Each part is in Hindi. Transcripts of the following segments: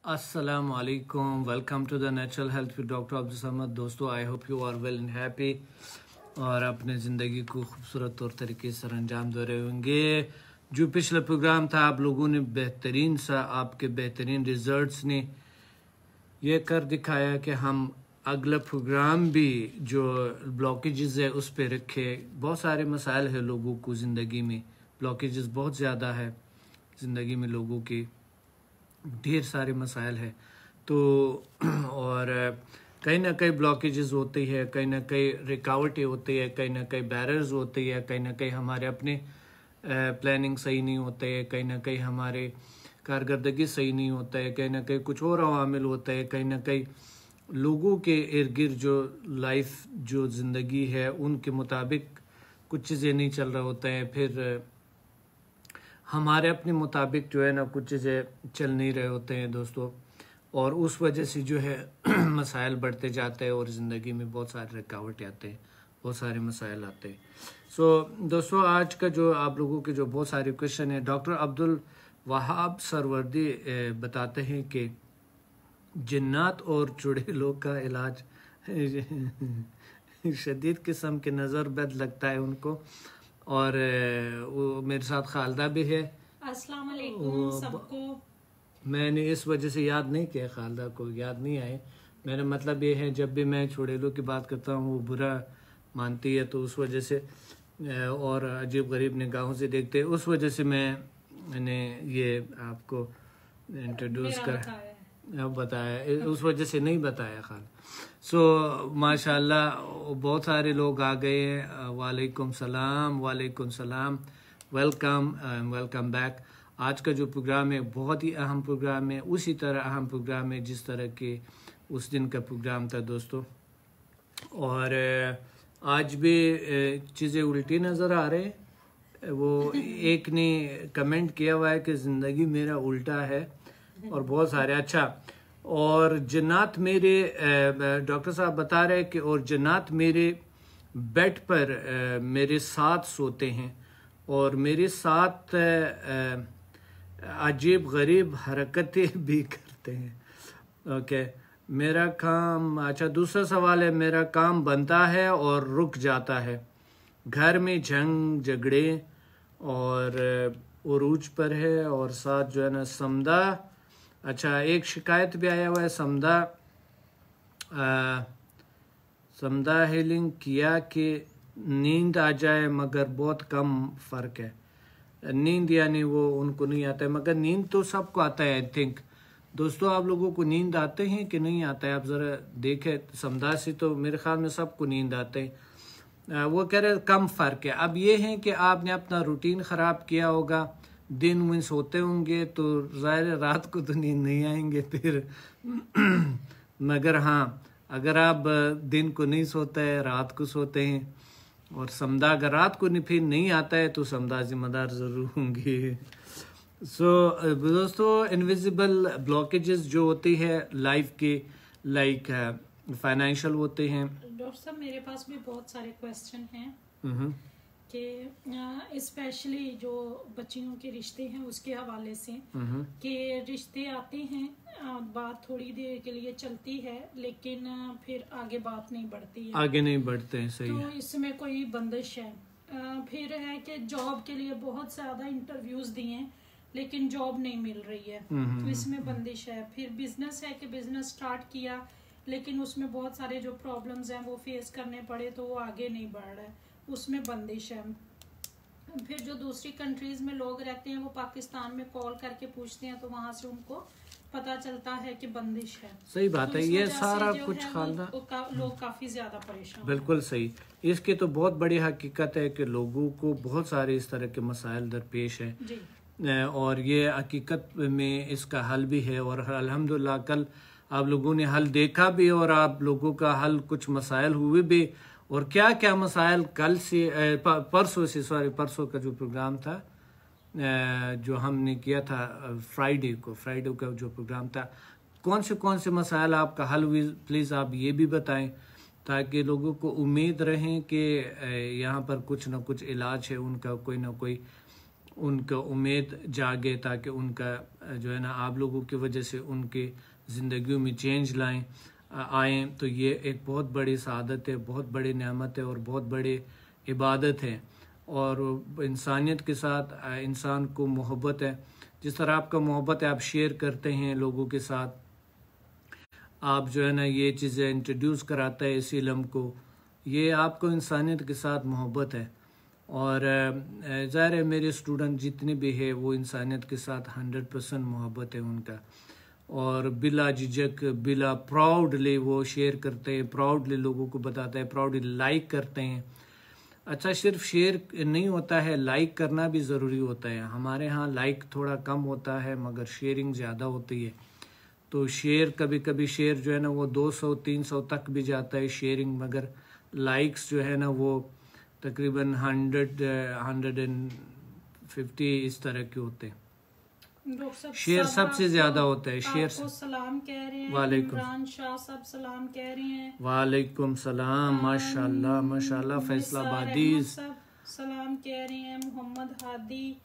Assalamu alaikum. Welcome to the Natural Health with Dr. Abdul Samad. दोस्तों, I hope you are well and happy और अपने ज़िंदगी को खूबसूरत तौर तरीके से अंजाम दे रहे होंगे। जो पिछला प्रोग्राम था, आप लोगों ने बेहतरीन सा, आपके बेहतरीन रिजल्ट्स ने ये कर दिखाया कि हम अगला प्रोग्राम भी जो ब्लॉकेजेस है उस पर रखे। बहुत सारे मसाइल है लोगों को ज़िंदगी में, ब्लॉकेजेस बहुत ज़्यादा है ज़िंदगी में लोगों की, ढेर सारे मसाइल है। तो और कहीं ना कहीं ब्लॉकेजेस होती है, कहीं ना कहीं रुकावटें होती है, कहीं ना कहीं बैरियर्स होती है, कहीं ना कहीं हमारे अपने प्लानिंग सही नहीं होते है, कहीं ना कहीं हमारे कारकर्दगी सही नहीं होता है, कहीं ना कहीं कुछ और अवामिल होता है, कहीं ना कहीं लोगों के इर्द गिर्द जो लाइफ जो ज़िंदगी है उनके मुताबिक कुछ चीज़ें नहीं चल रहा होता है, फिर हमारे अपने मुताबिक जो है ना कुछ चीज़ें चल नहीं रहे होते हैं दोस्तों, और उस वजह से जो है मसाइल बढ़ते जाते हैं और ज़िंदगी में बहुत सारे रुकावटें आते हैं, बहुत सारे मसाइल आते हैं। सो दोस्तों, आज का जो आप लोगों के जो बहुत सारे क्वेश्चन है, डॉक्टर अब्दुल वहाब सरवर्दी बताते हैं कि जिन्नात और चुड़ैलों का इलाज शदीद किस्म के नज़र बद लगता है उनको, और वो मेरे साथ खालदा भी है। अस्सलाम वालेकुम सबको। मैंने इस वजह से याद नहीं किया, खालदा को याद नहीं आए। मेरा मतलब ये है, जब भी मैं चुड़ैलों की बात करता हूँ वो बुरा मानती है, तो उस वजह से और अजीब गरीब निगाहों से देखते हैं, उस वजह से मैंने ये आपको इंट्रोड्यूस कर बताया, उस वजह से नहीं बताया खाल। सो माशाल्लाह बहुत सारे लोग आ गए हैं। वालेकुम सलाम, वालेकुम सलाम, वेलकम बैक। आज का जो प्रोग्राम है बहुत ही अहम प्रोग्राम है, उसी तरह अहम प्रोग्राम है जिस तरह के उस दिन का प्रोग्राम था दोस्तों। और आज भी चीज़ें उल्टी नज़र आ रहे हैं। वो एक ने कमेंट किया हुआ है कि ज़िंदगी मेरा उल्टा है, और बहुत सारे अच्छा। और जन्नात मेरे डॉक्टर साहब बता रहे हैं कि और जन्नात मेरे बेड पर मेरे साथ सोते हैं और मेरे साथ अजीब गरीब हरकतें भी करते हैं। ओके, मेरा काम, अच्छा दूसरा सवाल है, मेरा काम बनता है और रुक जाता है, घर में जंग झगड़े और उरूज पर है, और साथ जो है ना समदा। अच्छा, एक शिकायत भी आया हुआ है, समदा हीलिंग किया कि नींद आ जाए मगर बहुत कम फ़र्क है। नींद यानी वो उनको नहीं आता है, मगर नींद तो सबको आता है। आई थिंक दोस्तों, आप लोगों को नींद आते हैं कि नहीं आता है? आप ज़रा देखें, समदा से तो मेरे ख्याल में सबको नींद आते हैं। वो कह रहे कम फ़र्क है। अब ये है कि आपने अपना रूटीन ख़राब किया होगा, दिन में सोते होंगे तो ज़ाहिर रात को तो नींद नहीं आएंगे फिर मगर हाँ, अगर आप दिन को नहीं सोते हैं, रात को सोते हैं, और समदा अगर रात को फिर नहीं आता है तो समदा जिम्मेदार ज़रूर होंगे। सो दोस्तों, इनविजिबल ब्लॉकेजेस जो होती है लाइफ के, लाइक फाइनेंशियल होते हैं। डॉक्टर साहब, मेरे पास भी बहुत सारे क्वेश्चन हैं कि स्पेशली जो बच्चियों के रिश्ते हैं उसके हवाले से, कि रिश्ते आते हैं, बात थोड़ी देर के लिए चलती है लेकिन फिर आगे बात नहीं बढ़ती है, आगे नहीं बढ़ते हैं, सही तो है। इसमें कोई बंदिश है? फिर है कि जॉब के लिए बहुत ज़्यादा इंटरव्यूज दिए लेकिन जॉब नहीं मिल रही है, तो इसमें बंदिश है। फिर बिजनेस है कि बिजनेस स्टार्ट किया लेकिन उसमें बहुत सारे जो प्रॉब्लम्स हैं वो फेस करने पड़े तो वो आगे नहीं बढ़ रहा है, उसमें बंदिश है। फिर जो दूसरी कंट्रीज में लोग रहते हैं वो पाकिस्तान में कॉल करके पूछते हैं तो वहां से उनको पता चलता है कि बंदिश है। सही बात तो है, ये सारा कुछ खालदा लोग काफी ज्यादा परेशान। बिल्कुल सही। इसकी तो बहुत बड़ी हकीकत है कि लोगों को बहुत सारे इस तरह के मसाइल दरपेश है जी, और ये हकीकत में इसका हल भी है, और अल्हम्दुलिल्लाह कल आप लोगों ने हल देखा भी, और आप लोगों का हल कुछ मसाइल हुए भी। और क्या क्या मसाइल कल से परसों का जो प्रोग्राम था, जो हमने किया था फ्राइडे का जो प्रोग्राम था, कौन से मसाइल आपका हल हुए, प्लीज़ आप ये भी बताएं ताकि लोगों को उम्मीद रहे कि यहाँ पर कुछ ना कुछ इलाज है उनका, कोई ना कोई उनका उम्मीद जागे, ताकि उनका जो है ना आप लोगों की वजह से उनकी ज़िंदगियों में चेंज आएँ, तो ये एक बहुत बड़ी सआदत है, बहुत बड़ी नेमत है और बहुत बड़ी इबादत है। और इंसानियत के साथ इंसान को मोहब्बत है, जिस तरह आपका मोहब्बत है, आप शेयर करते हैं लोगों के साथ, आप जो है ना ये चीज़ें इंट्रोड्यूस कराता है इस इल्म को, ये आपको इंसानियत के साथ मोहब्बत है। और ज़ाहिर है मेरे स्टूडेंट जितने भी है वो इंसानियत के साथ 100% मोहब्बत है उनका, और बिला झिझक, बिला प्राउडली वो शेयर करते हैं, प्राउडली लोगों को बताते हैं, प्राउडली लाइक करते हैं। अच्छा, सिर्फ शेयर नहीं होता है, लाइक करना भी ज़रूरी होता है। हमारे यहाँ लाइक थोड़ा कम होता है मगर शेयरिंग ज़्यादा होती है। तो शेयर कभी कभी शेयर जो है ना वो 200-300 तक भी जाता है शेयरिंग, मगर लाइक्स जो है ना वो तकरीबन 100-150 इस तरह के होते हैं। शेयर सबसे ज्यादा होता है। शेयर सलाम कह रहे हैं, वालेकुम इमरान शाह सब सलाम कह रहे हैं। वालेकुम सलाम, माशाल्लाह माशाल्लाह। फैसलाबादीज सब सलाम कह रहे हैं। मोहम्मद हादी,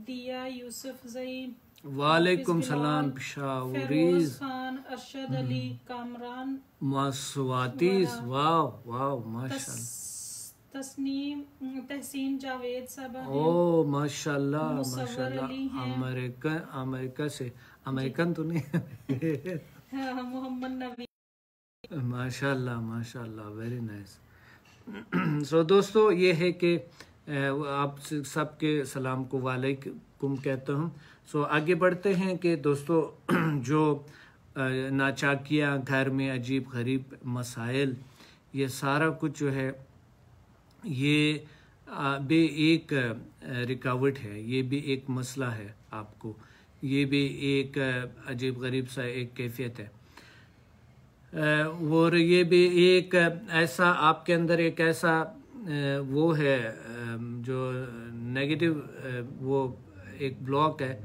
दिया, यूसुफ ज़ईन, वालेकुम सलाम। शाहरीज खान, अरशद अली, कामरान, मासवातीज, वाह वाह माशाल्लाह। तस्नीम, तहसीन जावेद सब हैं। ओ माशाल्लाह माशाल्लाह। अमेरिका से, अमेरिकन तो नहीं हाँ, मोहम्मद नबी, माशाल्लाह माशाल्लाह, वेरी नाइस। सो दोस्तों, ये है कि आप सबके सलाम को वालेकुम कहता हूँ। सो आगे बढ़ते हैं कि दोस्तों जो नाचाकियाँ, घर में अजीब गरीब मसाइल, ये सारा कुछ जो है ये भी एक रुकावट है, ये भी एक मसला है आपको, ये भी एक अजीब गरीब सा एक कैफियत है। और ये भी एक ऐसा आपके अंदर एक ऐसा वो है जो नेगेटिव वो एक ब्लॉक है,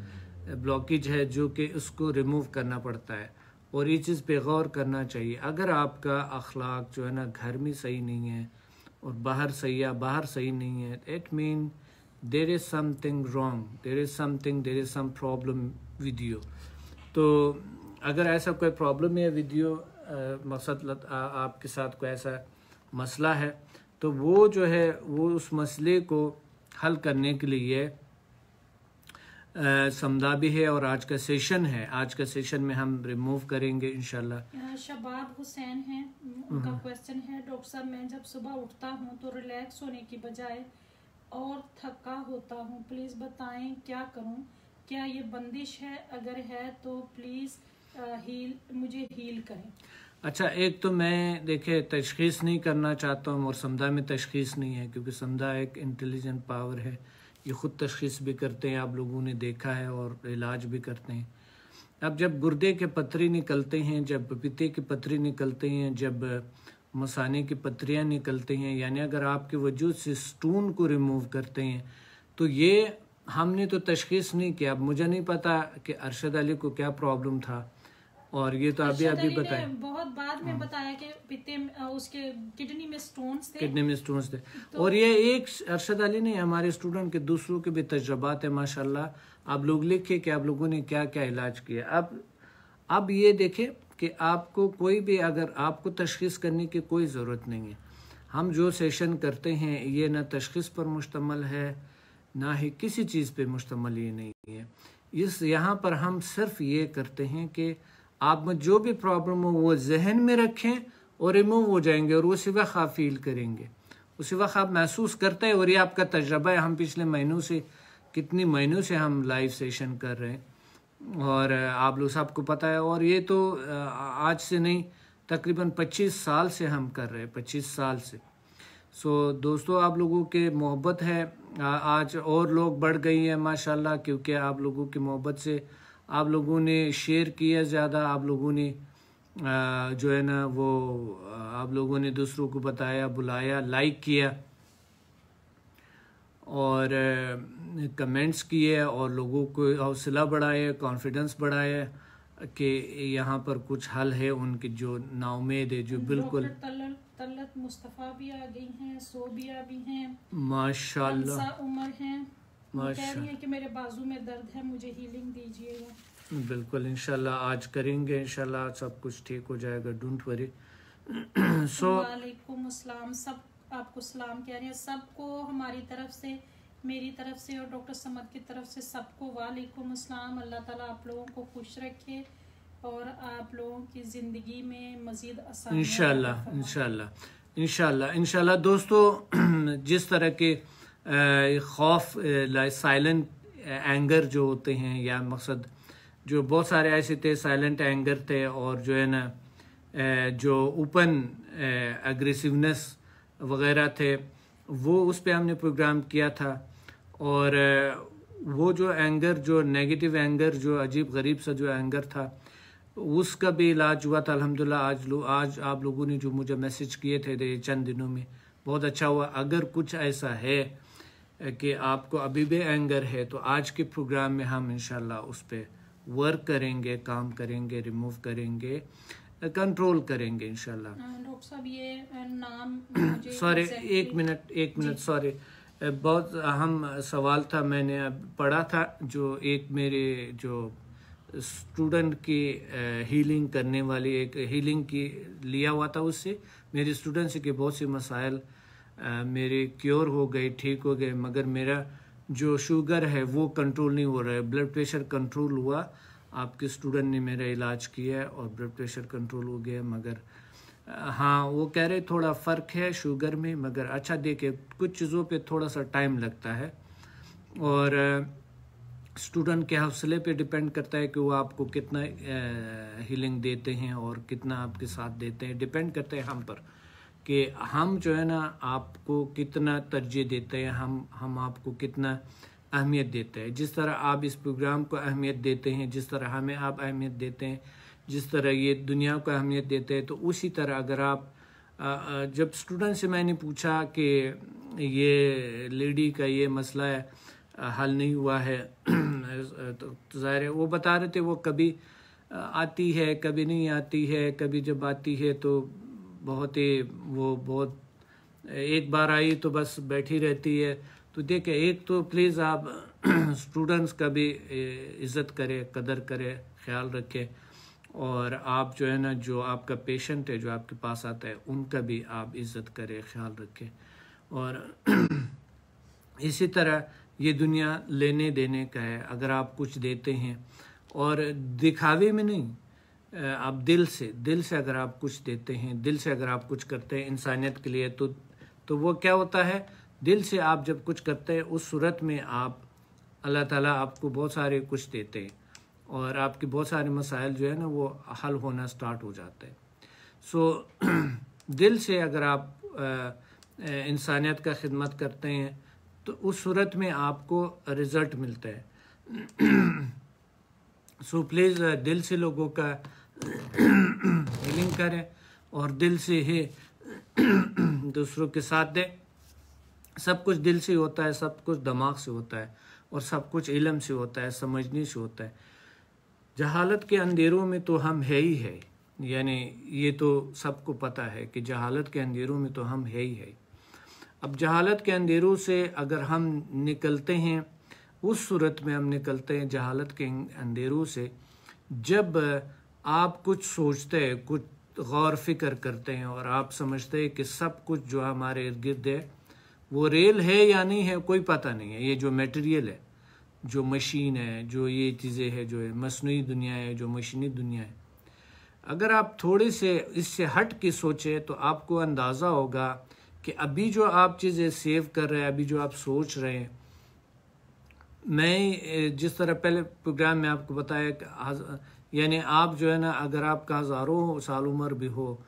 ब्लॉकेज है, जो कि उसको रिमूव करना पड़ता है और ये चीज़ पे गौर करना चाहिए। अगर आपका अखलाक जो है ना घर में सही नहीं है और बाहर सही है, बाहर सही नहीं है, it mean there is something wrong, there is some problem with you. तो अगर ऐसा कोई प्रॉब्लम है विद यू, मकसद आपके साथ कोई ऐसा मसला है, तो वो जो है वो उस मसले को हल करने के लिए समदा भी है। और आज का सेशन है, आज का सेशन में हम रिमूव करेंगे इंशाल्लाह। शबाब हुसैन हैं, उनका क्वेश्चन है, डॉक्टर साहब मैं जब सुबह उठता हूँ तो रिलैक्स होने की बजाय और थका होता हूँ, प्लीज़ बताएं क्या करूँ, क्या ये बंदिश है? अगर है तो प्लीज़ मुझे हील करें। अच्छा, एक तो मैं देखे तशखीस नहीं करना चाहता हूँ और समदा में तशखीस नहीं है, क्योंकि समदा एक इंटेलिजेंट पावर है, ये ख़ुद तशखीस भी करते हैं, आप लोगों ने देखा है, और इलाज भी करते हैं। अब जब गुर्दे के पथरी निकलते हैं, जब पपीते की पथरी निकलते हैं, जब मसाने की पथरियाँ निकलती हैं, यानी अगर आपके वजूद से स्टोन को रिमूव करते हैं, तो ये हमने तो तशखीस नहीं किया। अब मुझे नहीं पता कि अरशद अली को क्या प्रॉब्लम था, और ये तो अभी बताया, बहुत बाद में बताया कि पित्ते उसके किडनी में स्टोन्स थे, तो और ये एक अरशद अली ने, हमारे स्टूडेंट के दूसरों के भी तजुर्बात है माशाल्लाह। आप लोग लिखे कि आप लोगों ने क्या क्या इलाज किया। अब ये देखें कि आपको कोई भी, अगर आपको तशखीस करने की कोई ज़रूरत नहीं है। हम जो सेशन करते हैं ये ना तशखीस पर मुश्तमल है, ना ही किसी चीज़ पे मुश्तमल ये नहीं है। यहाँ पर हम सिर्फ ये करते हैं कि आप में जो भी प्रॉब्लम हो वो जहन में रखें और रिमूव हो जाएंगे, और उसी वक्त आप फील करेंगे, उसी वक्त आप महसूस करते हैं। और ये आपका तजर्बा है, हम पिछले महीनों से, कितनी महीनों से हम लाइव सेशन कर रहे हैं, और आप लोग सबको पता है। और ये तो आज से नहीं, तकरीबन 25 साल से हम कर रहे हैं, 25 साल से। सो दोस्तों, आप लोगों के मोहब्बत है, आज और लोग बढ़ गई हैं माशाल्लाह, क्योंकि आप लोगों की मोहब्बत से आप लोगों ने शेयर किया ज़्यादा, आप लोगों ने जो है ना वो आप लोगों ने दूसरों को बताया, बुलाया, लाइक किया और कमेंट्स किए, और लोगों को हौसला बढ़ाया, कॉन्फिडेंस बढ़ाया कि यहाँ पर कुछ हल है उनकी जो नाउम्मीद है, जो बिल्कुल। तलत मुस्तफ़ा भी आ गई हैं, सोबिया भी हैं माशाल्लाह, उमर हैं वो कह रही है कि मेरे बाजू में दर्द है, मुझे हीलिंग दीजिएगा। बिल्कुल, इंशाल्लाह आज करेंगे, इंशाल्लाह सब कुछ ठीक हो जाएगा, डोंट वरी। वालेकुम अस्सलाम, सब आपको सलाम कह रहे हैं, सबको हमारी तरफ से, मेरी तरफ से और डॉक्टर समद की तरफ से सबको वालेकुम अस्सलाम। अल्लाह ताला आप लोगों को खुश रखे और आप लोगों की ज़िंदगी में मज़ीद आसानी इंशाल्लाह इंशाल्लाह इंशाल्लाह इंशाल्लाह। दोस्तों, जिस तरह के खौफ, साइलेंट एंगर जो होते हैं, या मकसद जो बहुत सारे ऐसे थे साइलेंट एंगर थे, और जो है ना जो ओपन एग्रेसिवनेस वगैरह थे, वो उस पे हमने प्रोग्राम किया था। और वो जो एंगर, जो नेगेटिव एंगर, जो अजीब गरीब सा जो एंगर था, उसका भी इलाज हुआ था अल्हम्दुलिल्लाह। आज आप लोगों ने जो मुझे मैसेज किए थे चंद दिनों में, बहुत अच्छा हुआ। अगर कुछ ऐसा है कि आपको अभी भी एंगर है, तो आज के प्रोग्राम में हम इंशाल्लाह उस पर वर्क करेंगे, काम करेंगे, रिमूव करेंगे, कंट्रोल करेंगे इंशाल्लाह। डॉक्टर साहब ये नाम सॉरी, एक मिनट सॉरी, बहुत अहम सवाल था, मैंने पढ़ा था। जो एक मेरे जो स्टूडेंट की हीलिंग करने वाली, एक हीलिंग की लिया हुआ था, उससे मेरे स्टूडेंट से के बहुत से मसाइल मेरे क्योर हो गए, ठीक हो गए, मगर मेरा जो शुगर है वो कंट्रोल नहीं हो रहा है। ब्लड प्रेशर कंट्रोल हुआ, आपके स्टूडेंट ने मेरा इलाज किया और ब्लड प्रेशर कंट्रोल हो गया। मगर हाँ, वो कह रहे थोड़ा फ़र्क है शुगर में, मगर अच्छा देखे कुछ चीज़ों पे थोड़ा सा टाइम लगता है, और स्टूडेंट के हौसले पे डिपेंड करता है कि वो आपको कितना हीलिंग देते हैं और कितना आपके साथ देते हैं। डिपेंड करता है हम पर कि हम जो है ना आपको कितना तरजीह देते हैं, हम आपको कितना अहमियत देते हैं। जिस तरह आप इस प्रोग्राम को अहमियत देते हैं, जिस तरह हमें आप अहमियत देते हैं, जिस तरह ये दुनिया को अहमियत देते हैं, तो उसी तरह अगर आप जब स्टूडेंट से मैंने पूछा कि ये लेडी का ये मसला है हल नहीं हुआ है, तो ज़ाहिर है वो बता रहे थे वो कभी आती है, कभी नहीं आती है, कभी जब आती है तो बहुत ही बहुत एक बार आई तो बस बैठी रहती है। तो देखे, एक तो प्लीज़ आप स्टूडेंट्स का भी इज़्ज़त करें, कदर करें, ख्याल रखें, और आप जो है ना जो आपका पेशेंट है जो आपके पास आता है उनका भी आप इज़्ज़त करें, ख्याल रखें। और इसी तरह ये दुनिया लेने देने का है। अगर आप कुछ देते हैं और दिखावे में नहीं, आप दिल से अगर आप कुछ देते हैं, दिल से अगर आप कुछ करते हैं इंसानियत के लिए, तो वो क्या होता है, दिल से आप जब कुछ करते हैं उस सूरत में आप अल्लाह ताला आपको बहुत सारे कुछ देते हैं और आपके बहुत सारे मसाइल जो है ना वो हल होना स्टार्ट हो जाते हैं। सो दिल से अगर आप इंसानियत का खिदमत करते हैं तो उस सूरत में आपको रिज़ल्ट मिलता है। सो प्लीज़ दिल से लोगों का हीलिंग करें और दिल से ही दूसरों के साथ दें। सब कुछ दिल से होता है, सब कुछ दिमाग से होता है, और सब कुछ इल्म से होता है, समझने से होता है। जहालत के अंधेरों में तो हम है ही है, यानी ये तो सबको पता है कि जहालत के अंधेरों में तो हम है ही है। अब जहालत के अंधेरों से अगर हम निकलते हैं, उस सूरत में हम निकलते हैं जहालत के अंधेरों से जब आप कुछ सोचते हैं, कुछ गौर फिक्र करते हैं और आप समझते हैं कि सब कुछ जो हमारे इर्द गिर्द है वो रेल है या नहीं है कोई पता नहीं है। ये जो मटेरियल है, जो मशीन है, जो ये चीज़ें हैं, जो मसनूई दुनिया है, जो मशीनी दुनिया है, अगर आप थोड़े से इससे हट के सोचें तो आपको अंदाज़ा होगा कि अभी जो आप चीज़ें सेव कर रहे हैं, अभी जो आप सोच रहे हैं, मैं जिस तरह पहले प्रोग्राम में आपको बताया कि यानी आप जो है ना अगर आपका हज़ारों साल उम्र भी हो,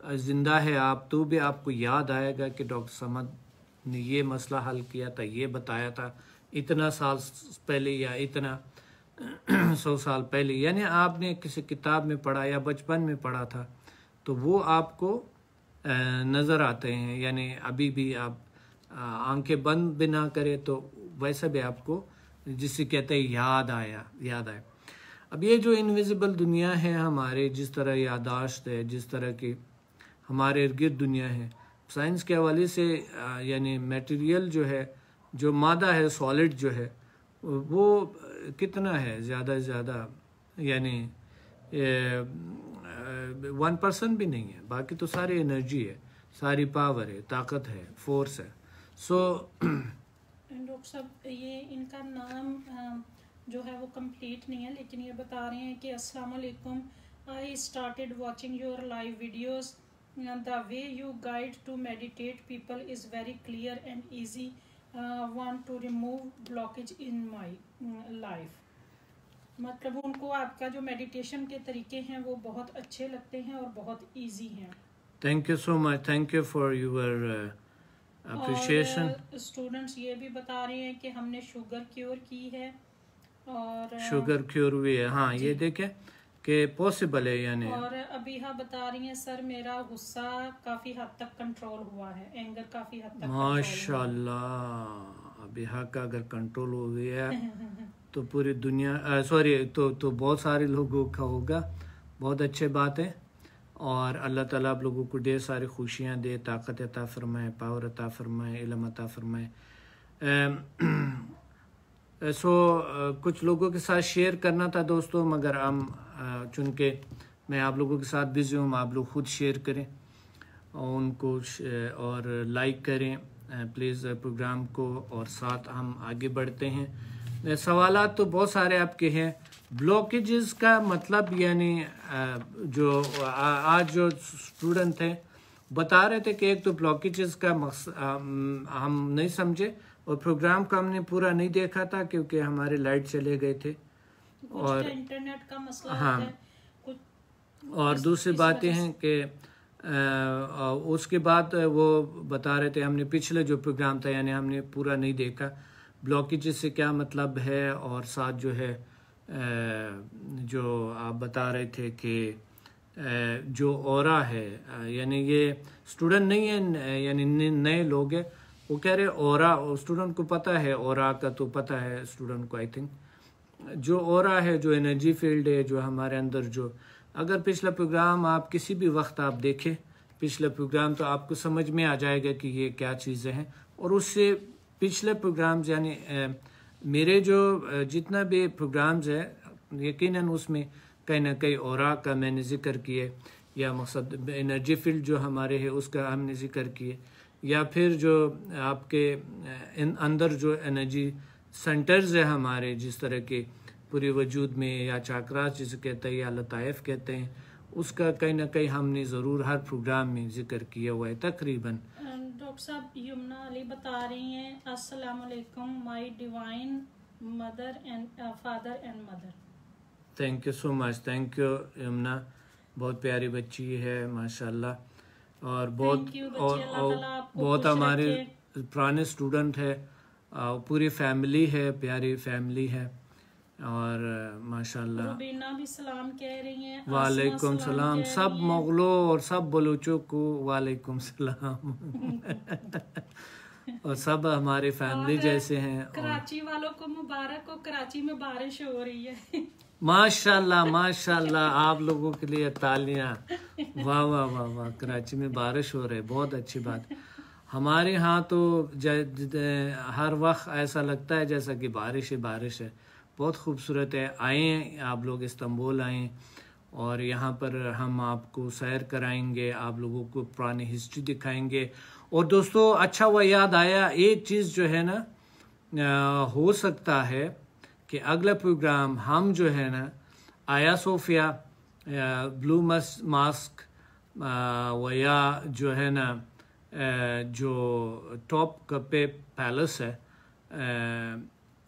ज़िंदा है आप, तो भी आपको याद आएगा कि डॉक्टर समद ने ये मसला हल किया था, ये बताया था इतना साल पहले या इतना 100 साल पहले। यानी आपने किसी किताब में पढ़ा या बचपन में पढ़ा था तो वो आपको नज़र आते हैं। यानी अभी भी आप आंखें बंद भी ना करें तो वैसा भी आपको जिसे कहते हैं याद आया। अब ये जो इनविजिबल दुनिया है हमारे, जिस तरह यादाश्त है, जिस तरह की हमारे इर्द गिर्द दुनिया है, साइंस के हवाले से यानी मटेरियल जो है जो मादा है सॉलिड जो है वो कितना है, ज़्यादा से ज़्यादा यानी 1% भी नहीं है, बाकी तो सारी एनर्जी है, सारी पावर है, ताकत है, फोर्स है। सो डॉक्टर साहब ये इनका नाम जो है वो कंप्लीट नहीं है, लेकिन ये बता रहे हैं कि अस्सलाम वालेकुम, I started watching your live videos, the way you guide to meditate people is very clear and easy, want to remove blockage in my life. मतलब उनको आपका जो मेडिटेशन के तरीके हैं वो बहुत अच्छे लगते हैं और बहुत इजी हैं। Thank you so much, thank you for your appreciation. Students ये भी बता रहे हैं कि हमने शुगर क्योर की है और शुगर क्योर भी है, हाँ ये देखें कि पॉसिबल है यानी। और अबीहा बता रही हैं सर मेरा गुस्सा काफी हद तक कंट्रोल हुआ है, एंगर काफी हद तक माशाल्लाह। अबीहा का अगर कंट्रोल हो गया तो पूरी दुनिया सॉरी तो बहुत सारे लोगों का होगा, बहुत अच्छे बात है। और अल्लाह ताला आप लोगों को ढेर सारी खुशियाँ दे, ताकत अता फरमाए, पावर अता फरमाए, इल्म अता फरमाए। कुछ लोगों के साथ शेयर करना था दोस्तों, मगर हम चूँकि मैं आप लोगों के साथ बिज़ी हूँ, आप लोग खुद शेयर करें और उनको और लाइक करें प्लीज़ प्रोग्राम को, और साथ हम आगे बढ़ते हैं। सवालात तो बहुत सारे आपके हैं। ब्लॉकेजेस का मतलब यानी जो आज जो स्टूडेंट थे बता रहे थे कि एक तो ब्लॉकेजेस का हम नहीं समझे और प्रोग्राम को हमने पूरा नहीं देखा था क्योंकि हमारे लाइट चले गए थे और इंटरनेट का मसला हाँ है कुछ, और दूसरी बातें हैं कि उसके बाद वो बता रहे थे हमने पिछले जो प्रोग्राम था यानी हमने पूरा नहीं देखा, ब्लॉकेजेस से क्या मतलब है। और साथ जो है जो आप बता रहे थे कि जो ऑरा है यानी ये स्टूडेंट नहीं है यानी नए लोग हैं, वो कह रहे ऑरा, स्टूडेंट को पता है ऑरा का, तो पता है स्टूडेंट को आई थिंक जो ऑरा है, जो एनर्जी फील्ड है जो हमारे अंदर, जो अगर पिछला प्रोग्राम आप किसी भी वक्त आप देखें पिछले प्रोग्राम तो आपको समझ में आ जाएगा कि ये क्या चीज़ें हैं। और उससे पिछले प्रोग्राम्स यानी मेरे जो जितना भी प्रोग्राम्स है यकीनन उसमें कहीं ना कहीं ऑरा का मैंने जिक्र किए, या मकसद एनर्जी फील्ड जो हमारे है उसका हमने जिक्र किए, या फिर जो आपके अंदर जो एनर्जी सेंटर्स है हमारे, जिस तरह के पूरे वजूद में, या चाकरास जिसे कहते हैं या लताइफ कहते हैं, उसका कहीं ना कहीं हमने ज़रूर हर प्रोग्राम में जिक्र किया हुआ है तकरीबन। डॉक्टर साहब यमुना अली बता रही हैं अस्सलाम वालेकुम my divine mother and father and mother. Thank you so much, thank you Yamuna, बहुत प्यारी बच्ची है माशाल्लाह। और बहुत हमारे पुराने स्टूडेंट है, पूरी फैमिली है, प्यारी फैमिली है और माशाल्लाह। रुबीना भी सलाम कह रही हैं। वालेकुम सलाम, सब मुगलों और सब बलूचों को वालेकुम सलाम और सब हमारे फैमिली जैसे हैं। कराची वालों को मुबारक हो, कराची में बारिश हो रही है माशाल्लाह माशाल्लाह, आप लोगों के लिए तालियां, वाह वाह वाह वाह, कराची में बारिश हो रही है, बहुत अच्छी बात। हमारे यहाँ तो हर वक्त ऐसा लगता है जैसा कि बारिश है, बारिश है, बहुत खूबसूरत है। आए आप लोग इस्तांबुल आए और यहाँ पर हम आपको सैर कराएंगे, आप लोगों को पुरानी हिस्ट्री दिखाएंगे। और दोस्तों अच्छा हुआ याद आया, एक चीज़ जो है ना हो सकता है कि अगला प्रोग्राम हम जो है ना आया सोफिया ब्लू मास्क या जो है ना जो टॉप पे पैलेस है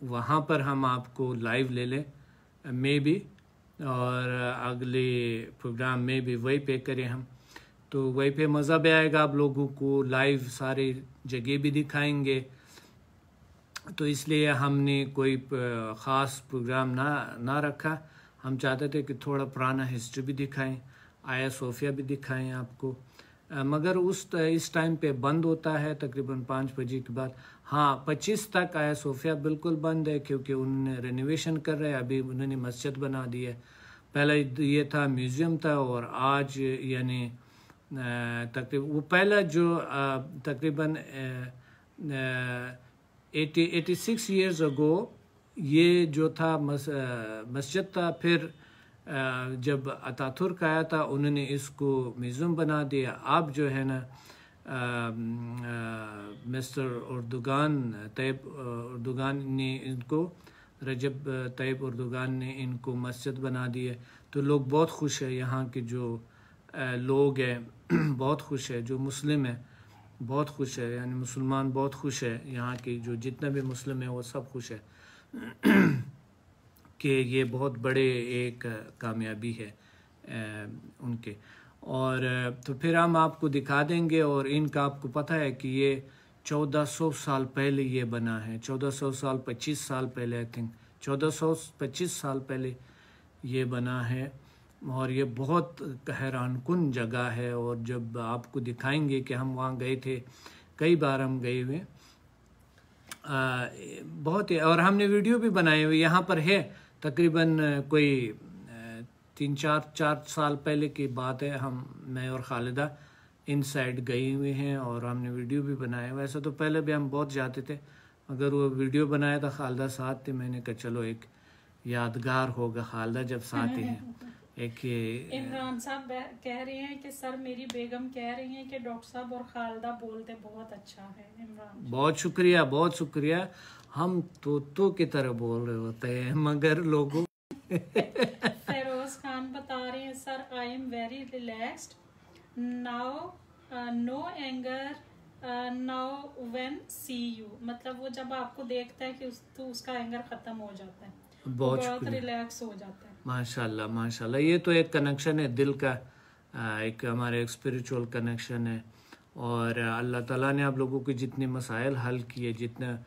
वहाँ पर हम आपको लाइव ले लें मे बी, और अगले प्रोग्राम में भी वही पे करें हम, तो वही पे मज़ा भी आएगा, आप लोगों को लाइव सारी जगह भी दिखाएंगे। तो इसलिए हमने कोई ख़ास प्रोग्राम ना रखा, हम चाहते थे कि थोड़ा पुराना हिस्ट्री भी दिखाएं, आया सोफिया भी दिखाएं आपको, मगर इस टाइम पे बंद होता है तकरीबन 5 बजे के बाद। हाँ 25 तक आया सोफिया बिल्कुल बंद है क्योंकि उन्होंने रेनोवेशन कर रहे हैं, अभी उन्होंने मस्जिद बना दी है। पहले ये था म्यूज़ियम था और आज यानी तकरीबन वो पहला जो तकरीबन 86 years ago ये जो था मस्जिद था। फिर जब अतातुर्क आया था उन्होंने इसको म्यूज़ियम बना दिया। अब जो है ना मिस्टर अर्दोगान, तैयब अर्दोगान ने इनको, रजब तैयब अर्दोगान ने इनको मस्जिद बना दी है। तो लोग बहुत खुश है, यहाँ के जो लोग हैं बहुत खुश है, जो मुस्लिम है बहुत खुश है, यानी मुसलमान बहुत खुश है, यहाँ की जो जितना भी मुस्लिम है वो सब खुश है कि ये बहुत बड़े एक कामयाबी है उनके। और तो फिर हम आपको दिखा देंगे। और इनका आपको पता है कि ये 1400 साल पहले ये बना है, 1400 साल 25 साल पहले, आई थिंक 1425 साल पहले ये बना है। और ये बहुत हैरानकुन जगह है। और जब आपको दिखाएंगे कि हम वहाँ गए थे, कई बार हम गए हुए, बहुत ही, और हमने वीडियो भी बनाए हुए यहाँ पर है। तकरीबन कोई 3-4 साल पहले की बात है, मैं और खालिदा इन साइड गए हुए हैं और हमने वीडियो भी बनाया। वैसे तो पहले भी हम बहुत जाते थे, मगर वो वीडियो बनाया था खालिदा साथ थी। मैंने कहा चलो एक यादगार होगा खालिदा जब साथ ही हैं। एक इमरान साहब कह रहे हैं कि सर मेरी बेगम कह रही हैं कि डॉक्टर साहब और खालिदा बोलते बहुत अच्छा है। इमरान बहुत शुक्रिया, बहुत शुक्रिया। हम तो की तरह बोल रहे होते हैं मगर लोगों फेरोज खान बता रहे हैं sir I am very relaxed now, no anger now when see you. मतलब वो जब आपको देखता है कि तो उसका एंगर खत्म हो जाता है, बहुत रिलैक्स हो जाता है। माशाल्लाह माशाल्लाह। ये तो एक कनेक्शन है दिल का, एक हमारे एक स्पिरिचुअल कनेक्शन है। और अल्लाह ताला ने आप लोगों के जितने मसाइल हल किए, जितना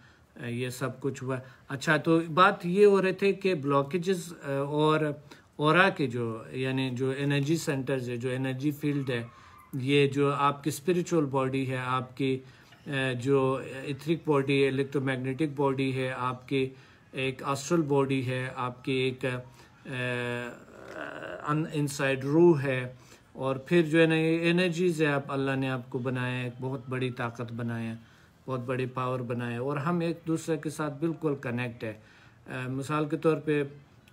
ये सब कुछ हुआ। अच्छा, तो बात ये हो रहे थे कि ब्लॉकेजेस और ऑरा के जो, यानी जो एनर्जी सेंटर्स है, जो एनर्जी फील्ड है, ये जो आपकी स्पिरिचुअल बॉडी है, आपकी जो इथरिक बॉडी है, इलेक्ट्रोमैग्नेटिक बॉडी है, आपकी एक एस्ट्रल बॉडी है, आपकी एक इनसाइड रूह है, और फिर जो है ना ये एनर्जीज है, आप अल्लाह ने आपको बनाया है, एक बहुत बड़ी ताकत बनाया है, बहुत बड़ी पावर बनाया है। और हम एक दूसरे के साथ बिल्कुल कनेक्ट है। मिसाल के तौर पे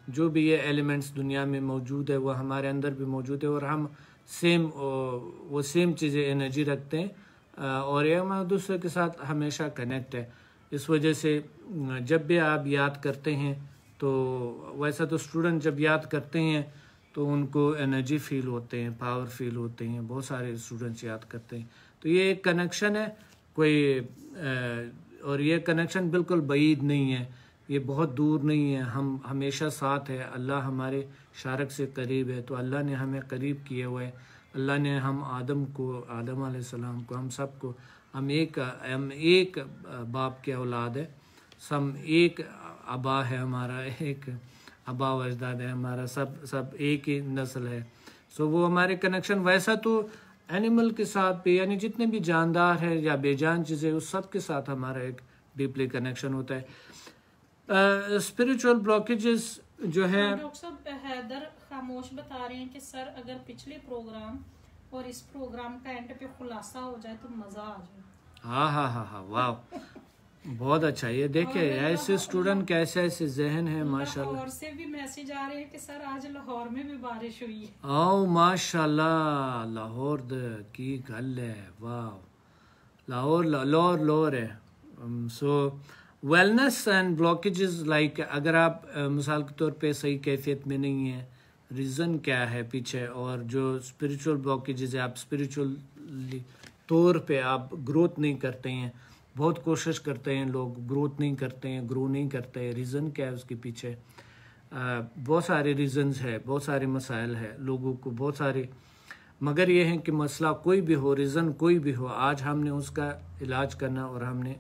जो भी ये एलिमेंट्स दुनिया में मौजूद है वो हमारे अंदर भी मौजूद है, और हम सेम चीज़ें एनर्जी रखते हैं, और ये हम दूसरे के साथ हमेशा कनेक्ट है। इस वजह से जब भी आप याद करते हैं, तो वैसा तो स्टूडेंट जब याद करते हैं तो उनको एनर्जी फील होते हैं, पावर फील होते हैं, बहुत सारे स्टूडेंट्स याद करते हैं। तो ये एक कनेक्शन है कोई, और ये कनेक्शन बिल्कुल बईद नहीं है, ये बहुत दूर नहीं है, हम हमेशा साथ है। अल्लाह हमारे शारक से करीब है, तो अल्लाह ने हमें करीब किए हुए है। अल्लाह ने हम आदम अलैहिस्सलाम को, हम सबको, हम एक बाप के औलाद है, सब एक अबा है हमारा, एक अबा वजदाद है हमारा, सब एक ही नस्ल है। सो वो हमारे कनेक्शन, वैसा तो एनिमल के साथ भी, यानी जितने भी जानदार है या बेजान चीज़ें, उस सब के साथ हमारा एक डीपली कनेक्शन होता है। स्पिरिचुअल ब्लॉकेजेस जो है, डॉक्टर साहब हैदर खामोश बता रहे हैं कि सर अगर पिछले प्रोग्राम और इस प्रोग्राम का एंड पे खुलासा हो जाए तो मजा आ जाए। हाँ, वाह, बहुत अच्छा। ये देखिए ऐसे स्टूडेंट के ऐसे जहन है माशाल्लाह। लाहौर से भी मैसेज आ रहे हैं कि सर आज लाहौर में भी बारिश हुई है। आओ माशाल्लाह, लाहौर की गल है, वाह, लाहौर है। सो वेलनेस एंड ब्लॉकेजेस, लाइक अगर आप मिसाल के तौर पे सही कैफियत में नहीं है, रीज़न क्या है पीछे, और जो स्पिरिचुअल ब्लॉकेजेस है, आप स्पिरिचुअल तौर पे आप ग्रोथ नहीं करते हैं, बहुत कोशिश करते हैं लोग, ग्रोथ नहीं करते हैं, ग्रो नहीं करते हैं, रीज़न क्या है उसके पीछे? बहुत सारे रीज़न्स है, बहुत सारे मसाइल है लोगों को, बहुत सारे, मगर ये है कि मसला कोई भी हो, रीज़न कोई भी हो, आज हमने उसका इलाज करना और हमने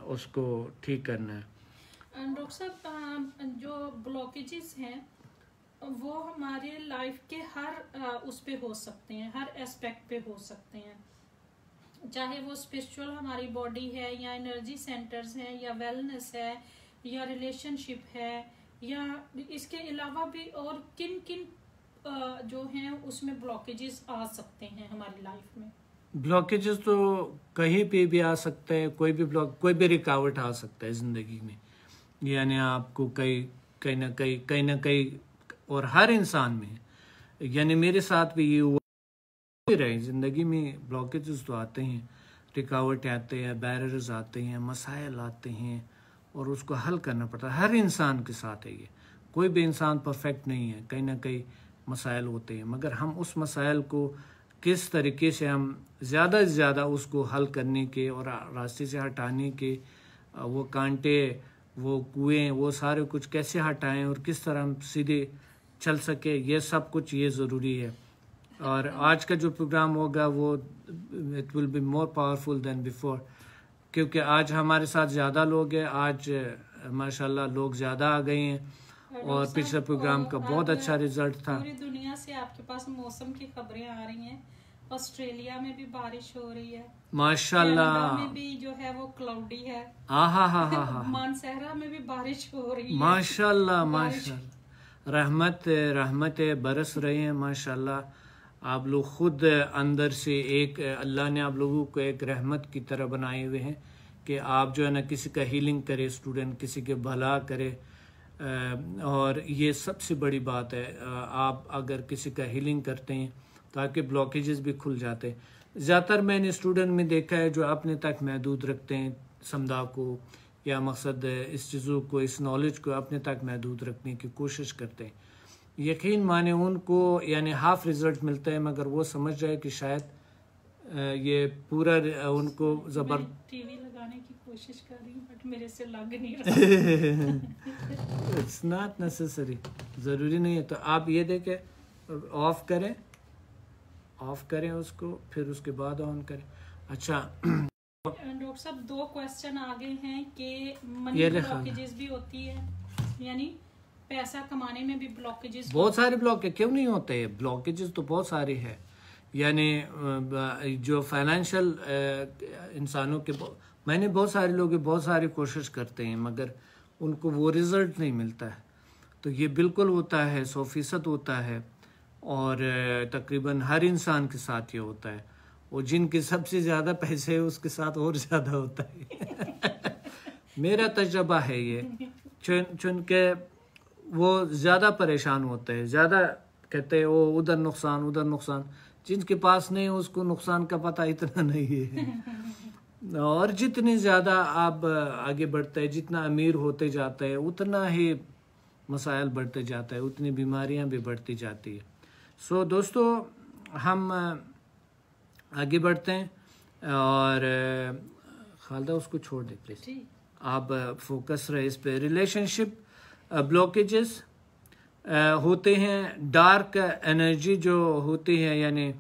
उसको ठीक करना है। डॉक्टर साहब, जो ब्लॉकेजेस हैं वो हमारे लाइफ के हर उस पे हो सकते हैं, हर एस्पेक्ट पे हो सकते हैं, चाहे वो स्पिरिचुअल हमारी बॉडी है, या एनर्जी सेंटर्स हैं, या वेलनेस है, या रिलेशनशिप है, या इसके अलावा भी और किन किन जो हैं उसमें ब्लॉकेजेस आ सकते हैं हमारी लाइफ में। ब्लॉकेजेस तो कहीं पे भी आ सकते हैं, कोई भी कोई भी रुकावट आ सकता है ज़िंदगी में। यानी आपको कहीं ना कहीं और हर इंसान में, यानी मेरे साथ भी ये हुआ रहे ज़िंदगी में। ब्लॉकेजेस तो आते हैं, रुकावटें आते हैं, बैरियर्स आते हैं, मसाइल आते हैं और उसको हल करना पड़ता है। हर इंसान के साथ है ये, कोई भी इंसान परफेक्ट नहीं है, कहीं ना कहीं मसाइल होते हैं। मगर हम उस मसाइल को किस तरीके से हम ज़्यादा से ज़्यादा उसको हल करने के और रास्ते से हटाने के, वो कांटे, वो कुएं, वो सारे कुछ कैसे हटाएं और किस तरह हम सीधे चल सके, ये सब कुछ ये ज़रूरी है। और आज का जो प्रोग्राम होगा वो it will be more powerful than before, क्योंकि आज हमारे साथ ज़्यादा लोग हैं। आज माशाल्लाह लोग ज़्यादा आ गए हैं और पिछले प्रोग्राम का बहुत अच्छा रिजल्ट था। पूरी दुनिया से आपके पास मौसम की खबरें आ रही हैं। ऑस्ट्रेलिया में भी बारिश हो रही है माशाल्लाह, कनाडा में भी जो है वो क्लाउडी है। हाँ मानसहरा में भी बारिश हो रही है। माशाल्लाह माशाल्लाह, रहमत बरस रहे हैं माशाल्लाह। आप लोग खुद अंदर से एक, अल्लाह ने आप लोगों को एक रहमत की तरह बनाए हुए हैं कि आप जो है ना किसी का हीलिंग करे, स्टूडेंट किसी के भला करे। और ये सबसे बड़ी बात है, आप अगर किसी का हीलिंग करते हैं ताकि ब्लॉकेजेस भी खुल जाते हैं। ज़्यादातर मैंने स्टूडेंट में देखा है जो अपने तक महदूद रखते हैं समझा को, या मकसद इस चीज़ों को, इस नॉलेज को अपने तक महदूद रखने की कोशिश करते हैं। यकीन माने उनको यानी हाफ रिजल्ट मिलता है, मगर वो समझ जाए कि शायद ये पूरा उनको जबर टीवी लगाने की कोशिश कर रही हूँ बट मेरे से लग नहीं रहा। इट्स नॉट नेसेसरी, ज़रूरी नहीं है। तो आप ये देखें, ऑफ करें उसको, फिर उसके बाद ऑन करें। अच्छा डॉक्टर साहब, 2 क्वेश्चन आ गए हैं कि मनी ब्लॉकेजेस भी होती है, यानी पैसा कमाने में भी ब्लॉकेजेस। बहुत सारे ब्लॉकेज क्यों नहीं होते हैं, ब्लॉकेजेस तो बहुत सारे हैं। यानी जो फाइनेंशियल इंसानों के, मैंने बहुत सारे लोग बहुत सारी कोशिश करते हैं मगर उनको वो रिजल्ट नहीं मिलता है। तो ये बिल्कुल होता है, 100% होता है और तकरीबन हर इंसान के साथ ये होता है। और जिनके सबसे ज़्यादा पैसे है उसके साथ और ज़्यादा होता है। मेरा तजर्बा है ये, चुन के वो ज़्यादा परेशान होते हैं, ज़्यादा कहते हैं वो उधर नुकसान। जिनके पास नहीं उसको नुकसान का पता इतना नहीं है। और जितनी ज़्यादा आप आगे बढ़ते हैं, जितना अमीर होते जाते हैं, उतना ही मसाइल बढ़ते जाता है, उतनी बीमारियां भी बढ़ती जाती है। सो दोस्तों, हम आगे बढ़ते हैं और खालदा उसको छोड़ दे प्लीज़, आप फोकस रहे इस पे। रिलेशनशिप ब्लॉकेजेस होते हैं, डार्क एनर्जी जो होती है यानी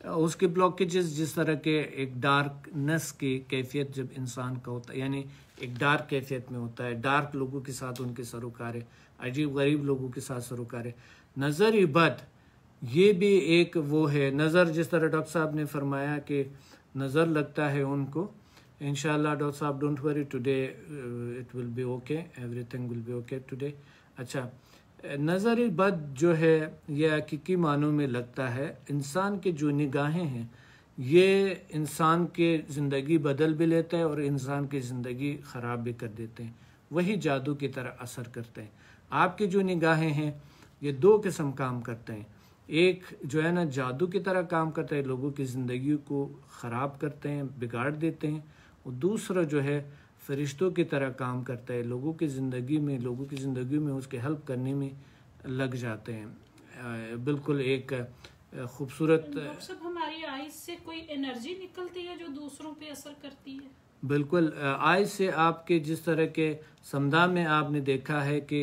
उसके ब्लॉकेजेस, जिस तरह के एक डार्कनेस की कैफियत जब इंसान का होता है, यानी एक डार्क कैफियत में होता है, डार्क लोगों के साथ उनके सरोकार है, अजीब गरीब लोगों के साथ सरोकार है। नज़र बद ये भी एक वो है, नज़र जिस तरह डॉक्टर साहब ने फरमाया कि नज़र लगता है उनको। इंशाल्लाह डॉक्टर साहब, don't worry, today it will be okay, everything will be okay today. अच्छा, नज़र बद जो है ये हकीकी मानों में लगता है इंसान के जो निगाहें हैं, ये इंसान के ज़िंदगी बदल भी लेता है और इंसान की ज़िंदगी ख़राब भी कर देते हैं, वही जादू की तरह असर करते हैं। आपकी जो निगाहें हैं ये 2 किस्म काम करते हैं। एक जो है ना जादू की तरह काम करता है, लोगों की ज़िंदगी को ख़राब करते हैं, बिगाड़ देते हैं। और दूसरा जो है फरिश्तों की तरह काम करता है, लोगों की ज़िंदगी में उसके हेल्प करने में लग जाते हैं। बिल्कुल एक खूबसूरत। डॉक्टर साहब, हमारी आईज से कोई एनर्जी निकलती है जो दूसरों पे असर करती है? बिल्कुल, आइज से आपके जिस तरह के समदा में आपने देखा है कि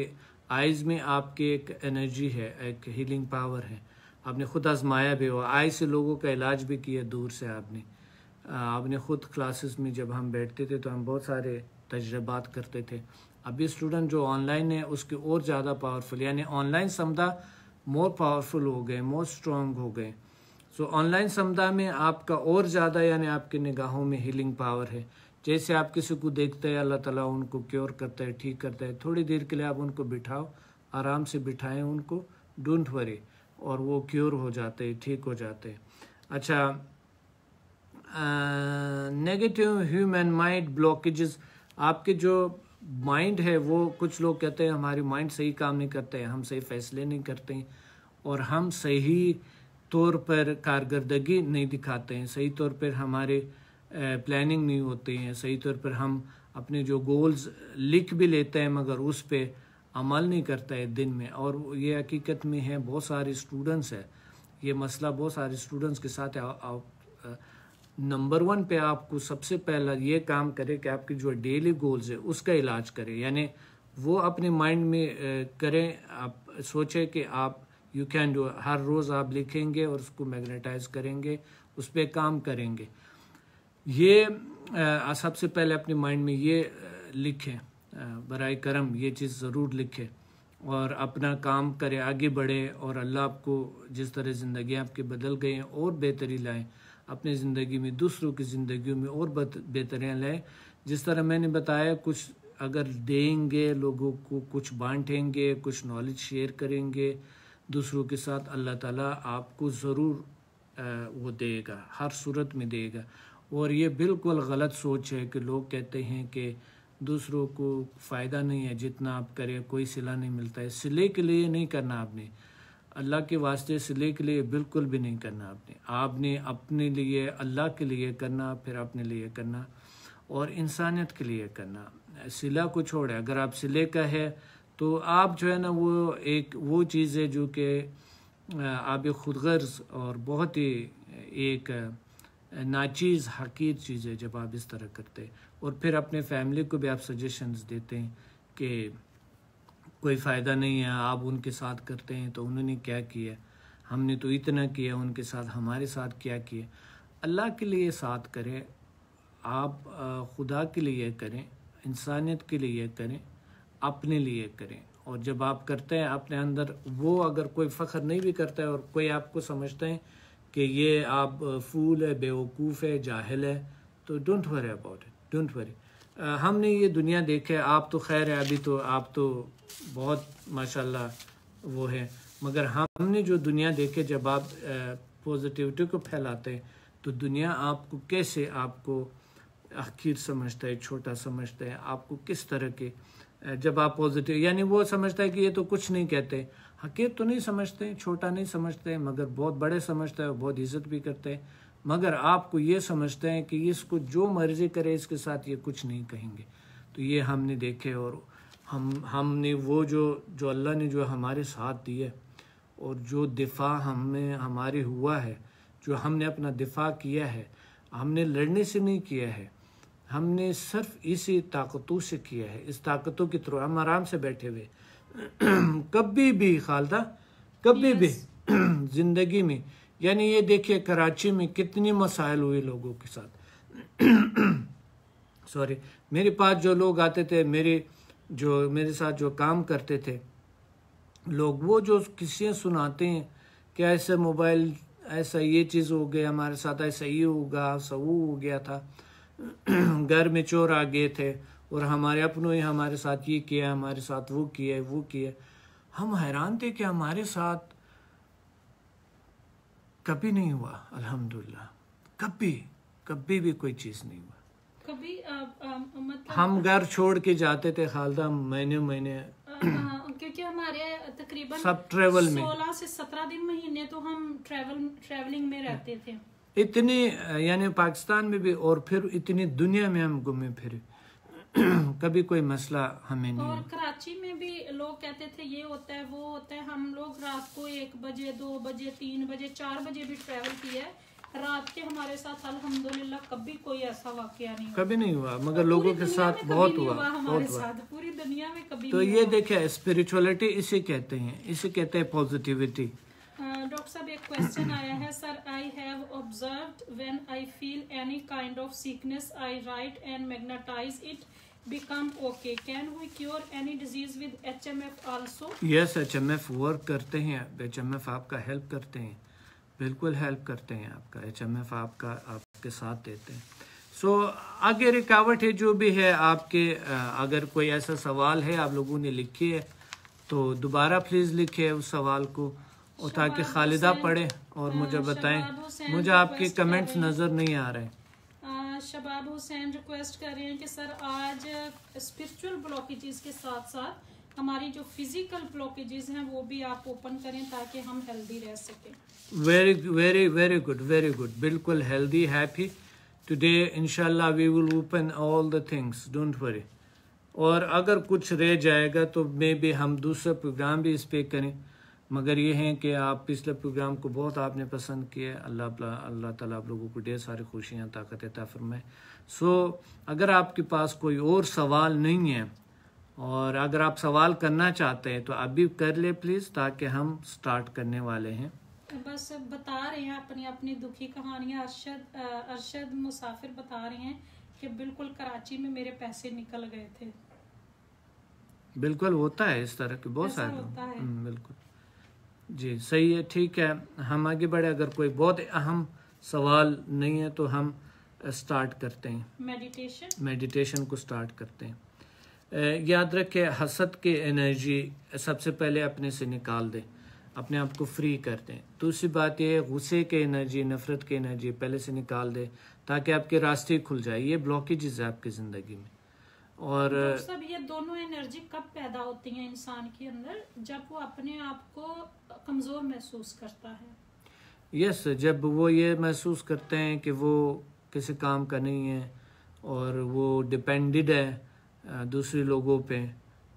आइज में आपके एक एनर्जी है, एक हीलिंग पावर है। आपने खुद आजमाया भी हो, आइज से लोगों का इलाज भी किया दूर से। आपने खुद क्लासेस में जब हम बैठते थे तो हम बहुत सारे तजर्बात करते थे। अभी स्टूडेंट जो ऑनलाइन है उसके और ज़्यादा पावरफुल, यानी ऑनलाइन समदा मोर पावरफुल हो गए, मोर स्ट्रॉन्ग हो गए। सो ऑनलाइन समदा में आपका और ज़्यादा यानी आपके निगाहों में हीलिंग पावर है। जैसे आप किसी को देखते हैं, अल्लाह ताला उनको क्योर करता है, ठीक करता है। थोड़ी देर के लिए आप उनको बिठाओ, आराम से बिठाएं उनको, डोंट वरी, और वो क्योर हो जाते हैं, ठीक हो जाते हैं। अच्छा, नेगेटिव ह्यूमन माइंड ब्लॉकेजेस, आपके जो माइंड है वो, कुछ लोग कहते हैं हमारी माइंड सही काम नहीं करते हैं, हम सही फैसले नहीं करते हैं और हम सही तौर पर कारकर्दगी नहीं दिखाते हैं, सही तौर पर हमारे प्लानिंग नहीं होती हैं, सही तौर पर हम अपने जो गोल्स लिख भी लेते हैं मगर उस पर अमल नहीं करता है दिन में। और ये हकीकत में है, बहुत सारे स्टूडेंट्स है, ये मसला बहुत सारे स्टूडेंट्स के साथ है। नंबर 1 पे आपको सबसे पहला ये काम करे कि आपकी जो डेली गोल्स है उसका इलाज करें, यानी वो अपने माइंड में करें। आप सोचे कि आप यू कैन डू, हर रोज़ आप लिखेंगे और उसको मैग्नेटाइज करेंगे, उस पर काम करेंगे। ये सबसे पहले अपने माइंड में ये लिखें, बराए करम ये चीज़ ज़रूर लिखें और अपना काम करें, आगे बढ़े और अल्लाह आपको जिस तरह ज़िंदगी आपकी बदल गई हैं और बेहतरी लाएं अपनी ज़िंदगी में, दूसरों की ज़िंदगियों में और बेहतरियाँ लाएं। जिस तरह मैंने बताया, कुछ अगर देंगे लोगों को, कुछ बांटेंगे, कुछ नॉलेज शेयर करेंगे दूसरों के साथ, अल्लाह ताला आपको ज़रूर वो देगा, हर सूरत में देगा। और ये बिल्कुल गलत सोच है कि लोग कहते हैं कि दूसरों को फ़ायदा नहीं है, जितना आप करें कोई सिला नहीं मिलता है। सिले के लिए नहीं करना आपने, अल्लाह के वास्ते सिले के लिए बिल्कुल भी नहीं करना आपने अपने लिए, अल्लाह के लिए करना, फिर अपने लिए करना और इंसानियत के लिए करना। सिला को छोड़े, अगर आप सिले का है तो आप जो है ना वो चीज़ है जो कि आप खुदगर्ज और बहुत ही एक नाचीज़ हकीर चीज़ है जब आप इस तरह करते हैं। और फिर अपने फैमिली को भी आप सजेशंस देते हैं कि कोई फ़ायदा नहीं है, आप उनके साथ करते हैं तो उन्होंने क्या किया, हमने तो इतना किया उनके साथ, हमारे साथ क्या किया। अल्लाह के लिए साथ करें, आप खुदा के लिए करें, इंसानियत के लिए करें, अपने लिए करें। और जब आप करते हैं अपने अंदर वो, अगर कोई फ़ख्र नहीं भी करता है और कोई आपको समझता है कि ये आप फूल है, बेवकूफ़ है, जाहिल है, तो don't worry about it, don't worry. हमने ये दुनिया देखे, आप तो खैर है, अभी तो आप तो बहुत माशाल्लाह वो है, मगर हमने जो दुनिया देखे, जब आप पॉजिटिविटी को फैलाते हैं तो दुनिया आपको कैसे आपको हकीर समझता है, छोटा समझता है, आपको किस तरह के, जब आप पॉजिटिव, यानी वो समझता है कि ये तो कुछ नहीं कहते, हकीर तो नहीं समझते, छोटा नहीं समझते, मगर बहुत बड़े समझते हैं, बहुत इज्जत भी करते हैं। मगर आपको ये समझते हैं कि इसको जो मर्जी करे इसके साथ ये कुछ नहीं कहेंगे। तो ये हमने देखे और हमने वो जो अल्लाह ने जो हमारे साथ दिए और जो दिफा हमारे हुआ है, जो हमने अपना दिफा किया है, हमने लड़ने से नहीं किया है, हमने सिर्फ इसी ताकतों से किया है। इस ताकतों के थ्रू हम आराम से बैठे हुए कभी भी खालदा, कभी भी ज़िंदगी में, यानी ये देखिए कराची में कितनी मसाइल हुए लोगों के साथ सॉरी, मेरे पास जो लोग आते थे, मेरे साथ जो काम करते थे लोग, वो जो किस्से सुनाते हैं कि ऐसे मोबाइल, ऐसा ये चीज़ हो गया हमारे साथ, ऐसा ये होगा, ऐसा वो हो गया था, घर में चोर आ गए थे और हमारे अपनों ही हमारे साथ ये किया, हमारे साथ वो किया। हम हैरान थे कि हमारे साथ कभी नहीं हुआ, अल्हम्दुलिल्लाह, कभी भी कोई चीज़ नहीं हुआ। कभी मतलब हम घर छोड़ के जाते थे खालदा महीने क्योंकि हमारे तकरीबन सब ट्रेवल में 16 से 17 दिन महीने तो हम ट्रेवलिंग में रहते थे। इतनी, यानी पाकिस्तान में भी और फिर इतनी दुनिया में हम घूमे फिरे कभी कोई मसला हमें नहीं। और कराची में भी लोग कहते थे ये होता है वो होता है। हम लोग रात को 1 बजे 2 बजे 3 बजे 4 बजे भी ट्रैवल किया है रात के। हमारे साथ अल्हम्दुलिल्लाह कभी कोई ऐसा वाकया नहीं, कभी नहीं हुआ, मगर लोगों के साथ बहुत हुआ, हमारे साथ पूरी दुनिया में कभी तो ये देखे स्पिरिचुअलिटी इसे कहते हैं, इसे कहते हैं पॉजिटिविटी। डॉक्टर साहब एक क्वेश्चन आया है, sir I have observed when I feel any kind of sickness I write and magnetize it become okay. Can we cure any disease with HMF also? Yes, HMF work करते हैं, HMF आपका हेल्प करते हैं, बिल्कुल हेल्प करते हैं आपका, HMF आपके साथ देते हैं। सो आगे रुकावट है जो भी है आपके, अगर कोई ऐसा सवाल है आप लोगों ने लिखी है तो दोबारा प्लीज़ लिखिए उस सवाल को, और ताकि खालिदा पढ़े और मुझे बताएं, मुझे आपके कमेंट्स नज़र नहीं आ रहे। शबाब हुसैन रिक्वेस्ट कर रहे हैं कि सर आज स्पिरिचुअल ब्लॉकेजेस के साथ साथ हमारी जो फिजिकल ब्लॉकेजेस हैं वो भी आप ओपन करें ताकि हम हेल्दी रह सकें। Very very very good, very good, बिल्कुल हेल्दी, हैप्पी टुडे इंशाल्लाह we will open all the things, don't worry. और अगर कुछ रह जाएगा तो मे बी हम दूसरा प्रोग्राम भी इस पे करें, मगर ये है कि आप पिछले प्रोग्राम को बहुत आपने पसंद किया। अल्लाह ताला आप लोगों को ढेर सारी खुशियाँ ताकत अता फरमाए। सो अगर आपके पास कोई और सवाल नहीं है और अगर आप सवाल करना चाहते हैं तो अभी कर ले प्लीज़, ताकि हम स्टार्ट करने वाले हैं। बस बता रहे हैं अपनी अपनी दुखी कहानियाँ। अरशद मुसाफिर बता रहे हैं कि बिल्कुल कराची में मेरे पैसे निकल गए थे। बिल्कुल होता है इस तरह के बहुत सारे होता है। बिल्कुल जी, सही है, ठीक है, हम आगे बढ़े। अगर कोई बहुत अहम सवाल नहीं है तो हम स्टार्ट करते हैं, मेडिटेशन को स्टार्ट करते हैं। याद रखें, हसद के एनर्जी सबसे पहले अपने से निकाल दें, अपने आप को फ्री कर दें। दूसरी बात ये, गुस्से के एनर्जी, नफरत की एनर्जी पहले से निकाल दें ताकि आपके रास्ते खुल जाए। ये ब्लॉकेजेस है आपकी ज़िंदगी में। और सब ये दोनों एनर्जी कब पैदा होती हैं इंसान के अंदर? जब वो अपने आप को कमज़ोर महसूस करता है। यस, जब वो ये महसूस करते हैं कि वो किसी काम का नहीं है और वो डिपेंडेड है दूसरे लोगों पे,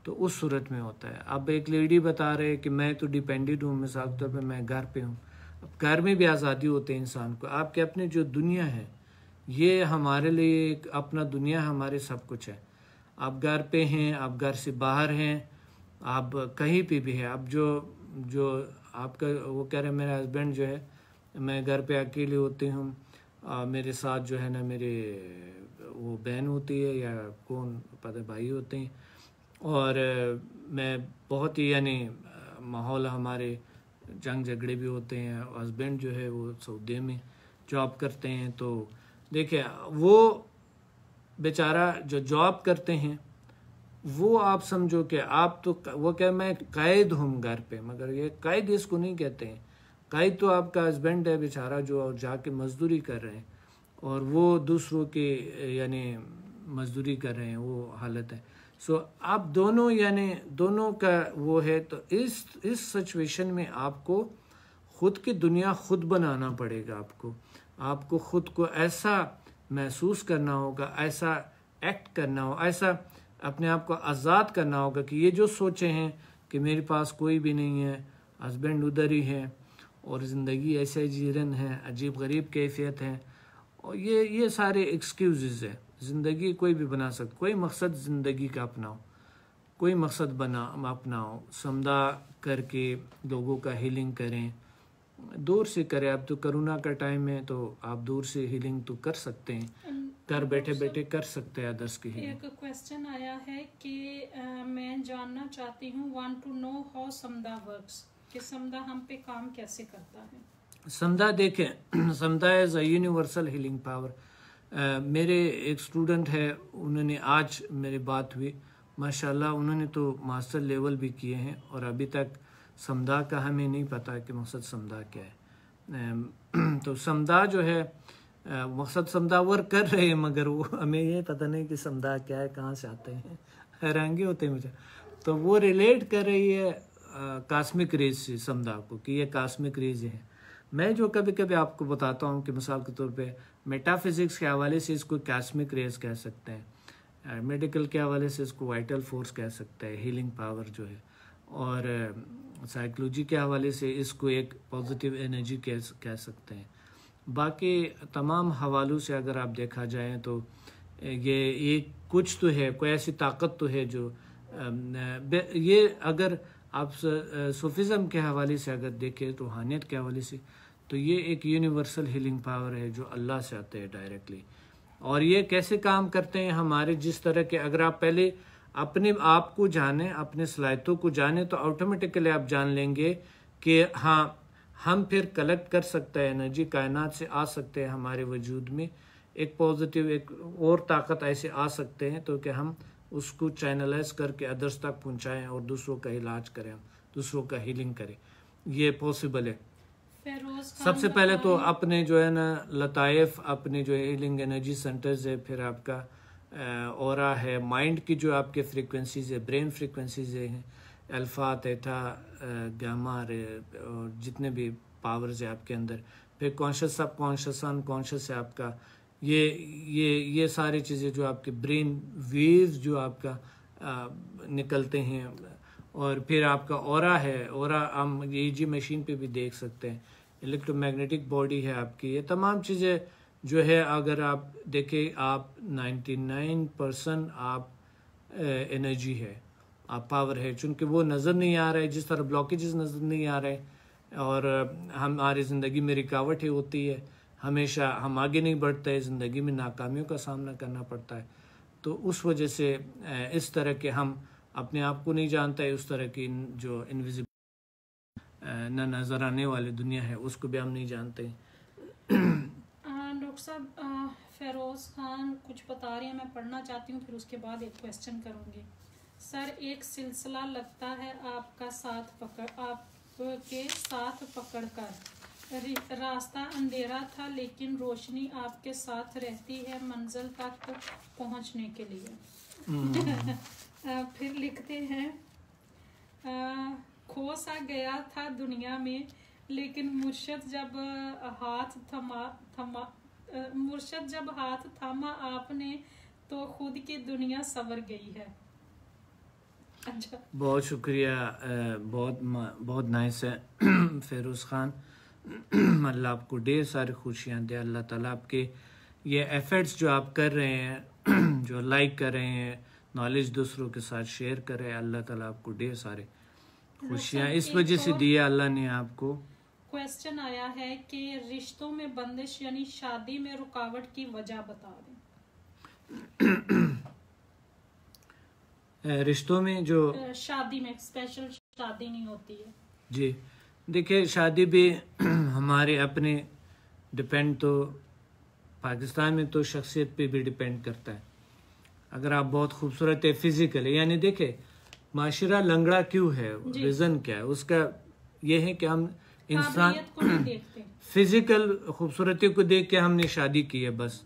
तो उस सूरत में होता है। अब एक लेडी बता रहे हैं कि मैं तो डिपेंडेड हूँ, मिसाल के तौर पे मैं घर पे हूँ। अब घर में भी आज़ादी होती है इंसान को। आपके अपने जो दुनिया है ये हमारे लिए एक अपना दुनिया, हमारे सब कुछ है। आप घर पे हैं, आप घर से बाहर हैं, आप कहीं पे भी हैं। अब जो आपका वो कह रहे हैं, मेरा हस्बैंड जो है, मैं घर पे अकेले होती हूँ, मेरे साथ जो है ना मेरे वो बहन होती है या कौन पता भाई होते हैं, और मैं बहुत ही यानी माहौल हमारे जंग झगड़े भी होते हैं। हस्बैंड जो है वो सऊदी में जॉब करते हैं। तो देखिए, वो बेचारा जो जॉब करते हैं वो आप समझो कि आप तो वो क्या, मैं कैद हूँ घर पे, मगर ये कैद इसको नहीं कहते हैं। कैद तो आपका हस्बैंड है बेचारा जो और जाके मजदूरी कर रहे हैं और वो दूसरों के यानी मजदूरी कर रहे हैं, वो हालत है। सो आप दोनों यानी दोनों का वो है। तो इस सिचुएशन में आपको खुद की दुनिया खुद बनाना पड़ेगा। आपको खुद को ऐसा महसूस करना होगा, ऐसा एक्ट करना हो, ऐसा अपने आप को आज़ाद करना होगा कि ये जो सोचे हैं कि मेरे पास कोई भी नहीं है, हस्बैंड उधर ही है और ज़िंदगी ऐसे जीरन है, अजीब गरीब कैफियत है, और ये सारे एक्सक्यूज़ है। ज़िंदगी कोई भी बना सकता, कोई मकसद ज़िंदगी का अपनाओ, कोई मकसद अपनाओ, समझा करके लोगों का हीलिंग करें, दूर से करें। अब तो कोरोना का टाइम है तो आप दूर से हीलिंग तो कर सकते हैं, घर बैठे बैठे कर सकते हैं अदर्स की हीलिंग। एक क्वेश्चन आया है कि मैं जानना चाहती हूँ, want to know how Samda works, कि समदा हम पे काम कैसे करता है। समदा देखें, Samda is a universal healing power. मेरे एक स्टूडेंट है, उन्होंने आज मेरी बात हुई, माशाल्लाह उन्होंने तो मास्टर लेवल भी किए हैं और अभी तक समदा का हमें नहीं पता कि मकसद समदा क्या है। तो समदा जो है मकसद समदा वर्क कर रहे हैं, मगर वो हमें ये पता नहीं कि समदा क्या है, कहाँ से आते हैं, हैरानगी होती है मुझे। तो वो रिलेट कर रही है कास्मिक रेज से समदा को कि ये कास्मिक रेज है। मैं जो कभी कभी आपको बताता हूँ कि मिसाल के तौर पे मेटाफिजिक्स के हवाले से इसको कास्मिक रेज कह सकते हैं, मेडिकल के हवाले से इसको वाइटल फोर्स कह सकते हैं, हीलिंग पावर जो है, और साइकोलॉजी के हवाले से इसको एक पॉजिटिव एनर्जी कह सकते हैं। बाकी तमाम हवालों से अगर आप देखा जाए तो ये कुछ तो है, कोई ऐसी ताकत तो है जो ये अगर आप सूफिज़म के हवाले से अगर देखें, रूहानियत के हवाले से, तो ये एक यूनिवर्सल हीलिंग पावर है जो अल्लाह से आते हैं डायरेक्टली। और ये कैसे काम करते हैं हमारे जिस तरह के, अगर आप पहले अपने आप को जाने, अपने सलाहियतों को जाने, तो ऑटोमेटिकली आप जान लेंगे कि हाँ, हम फिर कलेक्ट कर सकते हैं एनर्जी, कायनात से आ सकते हैं हमारे वजूद में एक पॉजिटिव, एक और ताकत ऐसे आ सकते हैं तो कि हम उसको चैनलाइज करके अदर्स तक पहुंचाएं और दूसरों का इलाज करें, दूसरों का हीलिंग करें। ये पॉसिबल है। फेरोज खान सबसे पहले तो बताएं। अपने जो है ना लताइफ, अपने जो हीलिंग एनर्जी सेंटर्स है, फिर आपका ऑरा है, माइंड की जो आपके फ्रीक्वेंसीज है, ब्रेन फ्रीक्वेंसीज हैं, अल्फा, थीटा, गामा, और जितने भी पावर्स है आपके अंदर, फिर कॉन्शियस, सब कॉन्शियस, अनकॉन्शियस है आपका, ये सारी चीज़ें जो आपके ब्रेन वेव्स जो आपका निकलते हैं, और फिर आपका ऑरा है, ऑरा हम ईजी मशीन पे भी देख सकते हैं, इलेक्ट्रोमैग्नेटिक बॉडी है आपकी, ये तमाम चीज़ें जो है अगर आप देखें, आप 99% आप एनर्जी है, आप पावर है, चूँकि वो नज़र नहीं आ रहा है, जिस तरह ब्लॉकेजेस नज़र नहीं आ रहे और हमारी ज़िंदगी में रुकावटें होती है, हमेशा हम आगे नहीं बढ़ते हैं, ज़िंदगी में नाकामियों का सामना करना पड़ता है, तो उस वजह से इस तरह के हम अपने आप को नहीं जानते है, उस तरह की जो इनविजिबल न नज़र आने वाली दुनिया है उसको भी हम नहीं जानते। डॉक्टर साहब फेरोज खान कुछ बता रहे हैं, मैं पढ़ना चाहती हूँ, फिर उसके बाद एक क्वेश्चन करूँगी। सर, एक सिलसिला लगता है आपके साथ पकड़कर रास्ता अंधेरा था, लेकिन रोशनी आपके साथ रहती है मंजिल तक पहुंचने के लिए। फिर लिखते हैं, खो सा गया था दुनिया में, लेकिन मुर्शद जब हाथ थामा आपने, तो खुद की दुनिया संवर गई है। अच्छा, बहुत शुक्रिया, बहुत नाइस है फेरोज खान। अल्लाह आपको ढेर सारी खुशियाँ दे, अल्लाह ताला आपके ये एफर्ट्स जो आप कर रहे हैं, जो लाइक कर रहे हैं, नॉलेज दूसरों के साथ शेयर कर रहे हैं, अल्लाह ताला आपको ढेर सारे खुशियाँ इस वजह से दी है अल्लाह ने आपको। क्वेश्चन आया है कि रिश्तों में बंदिश यानी शादी में रुकावट की वजह बता दें। रिश्तों में जो शादी में स्पेशल शादी नहीं होती है जी, देखिए शादी भी हमारे अपने डिपेंड, तो पाकिस्तान में तो शख्सियत पे भी डिपेंड करता है। अगर आप बहुत खूबसूरत है फिजिकली, यानी देखे माशरा लंगड़ा क्यों है, रीज़न क्या है उसका, ये है कि हम इंसान फिजिकल खूबसूरती को देख के हमने शादी की है, बस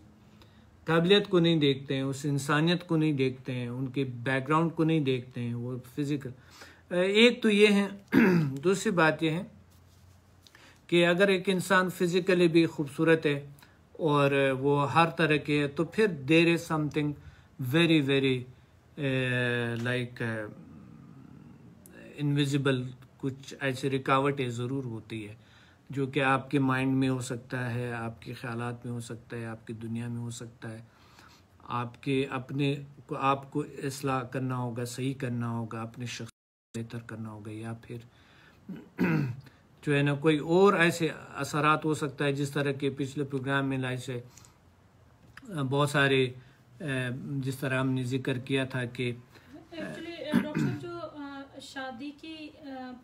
काबिलियत को नहीं देखते हैं, उस इंसानियत को नहीं देखते हैं, उनके बैकग्राउंड को नहीं देखते हैं, वो फिजिकल। एक तो ये है दूसरी बात ये है कि अगर एक इंसान फिजिकली भी खूबसूरत है और वो हर तरह के है, तो फिर there is something very very like invisible, कुछ ऐसी रुकावटें ज़रूर होती है जो कि आपके माइंड में हो सकता है, आपके ख्यालात में हो सकता है, आपकी दुनिया में हो सकता है। आपके अपने को आपको इस्लाह करना होगा, सही करना होगा, अपने शख्स बेहतर करना होगा, या फिर जो है ना कोई और ऐसे असरात हो सकता है, जिस तरह के पिछले प्रोग्राम में लाइक से बहुत सारे जिस तरह हमने जिक्र किया था कि एक्चुअली डॉक्टर साहब जो शादी की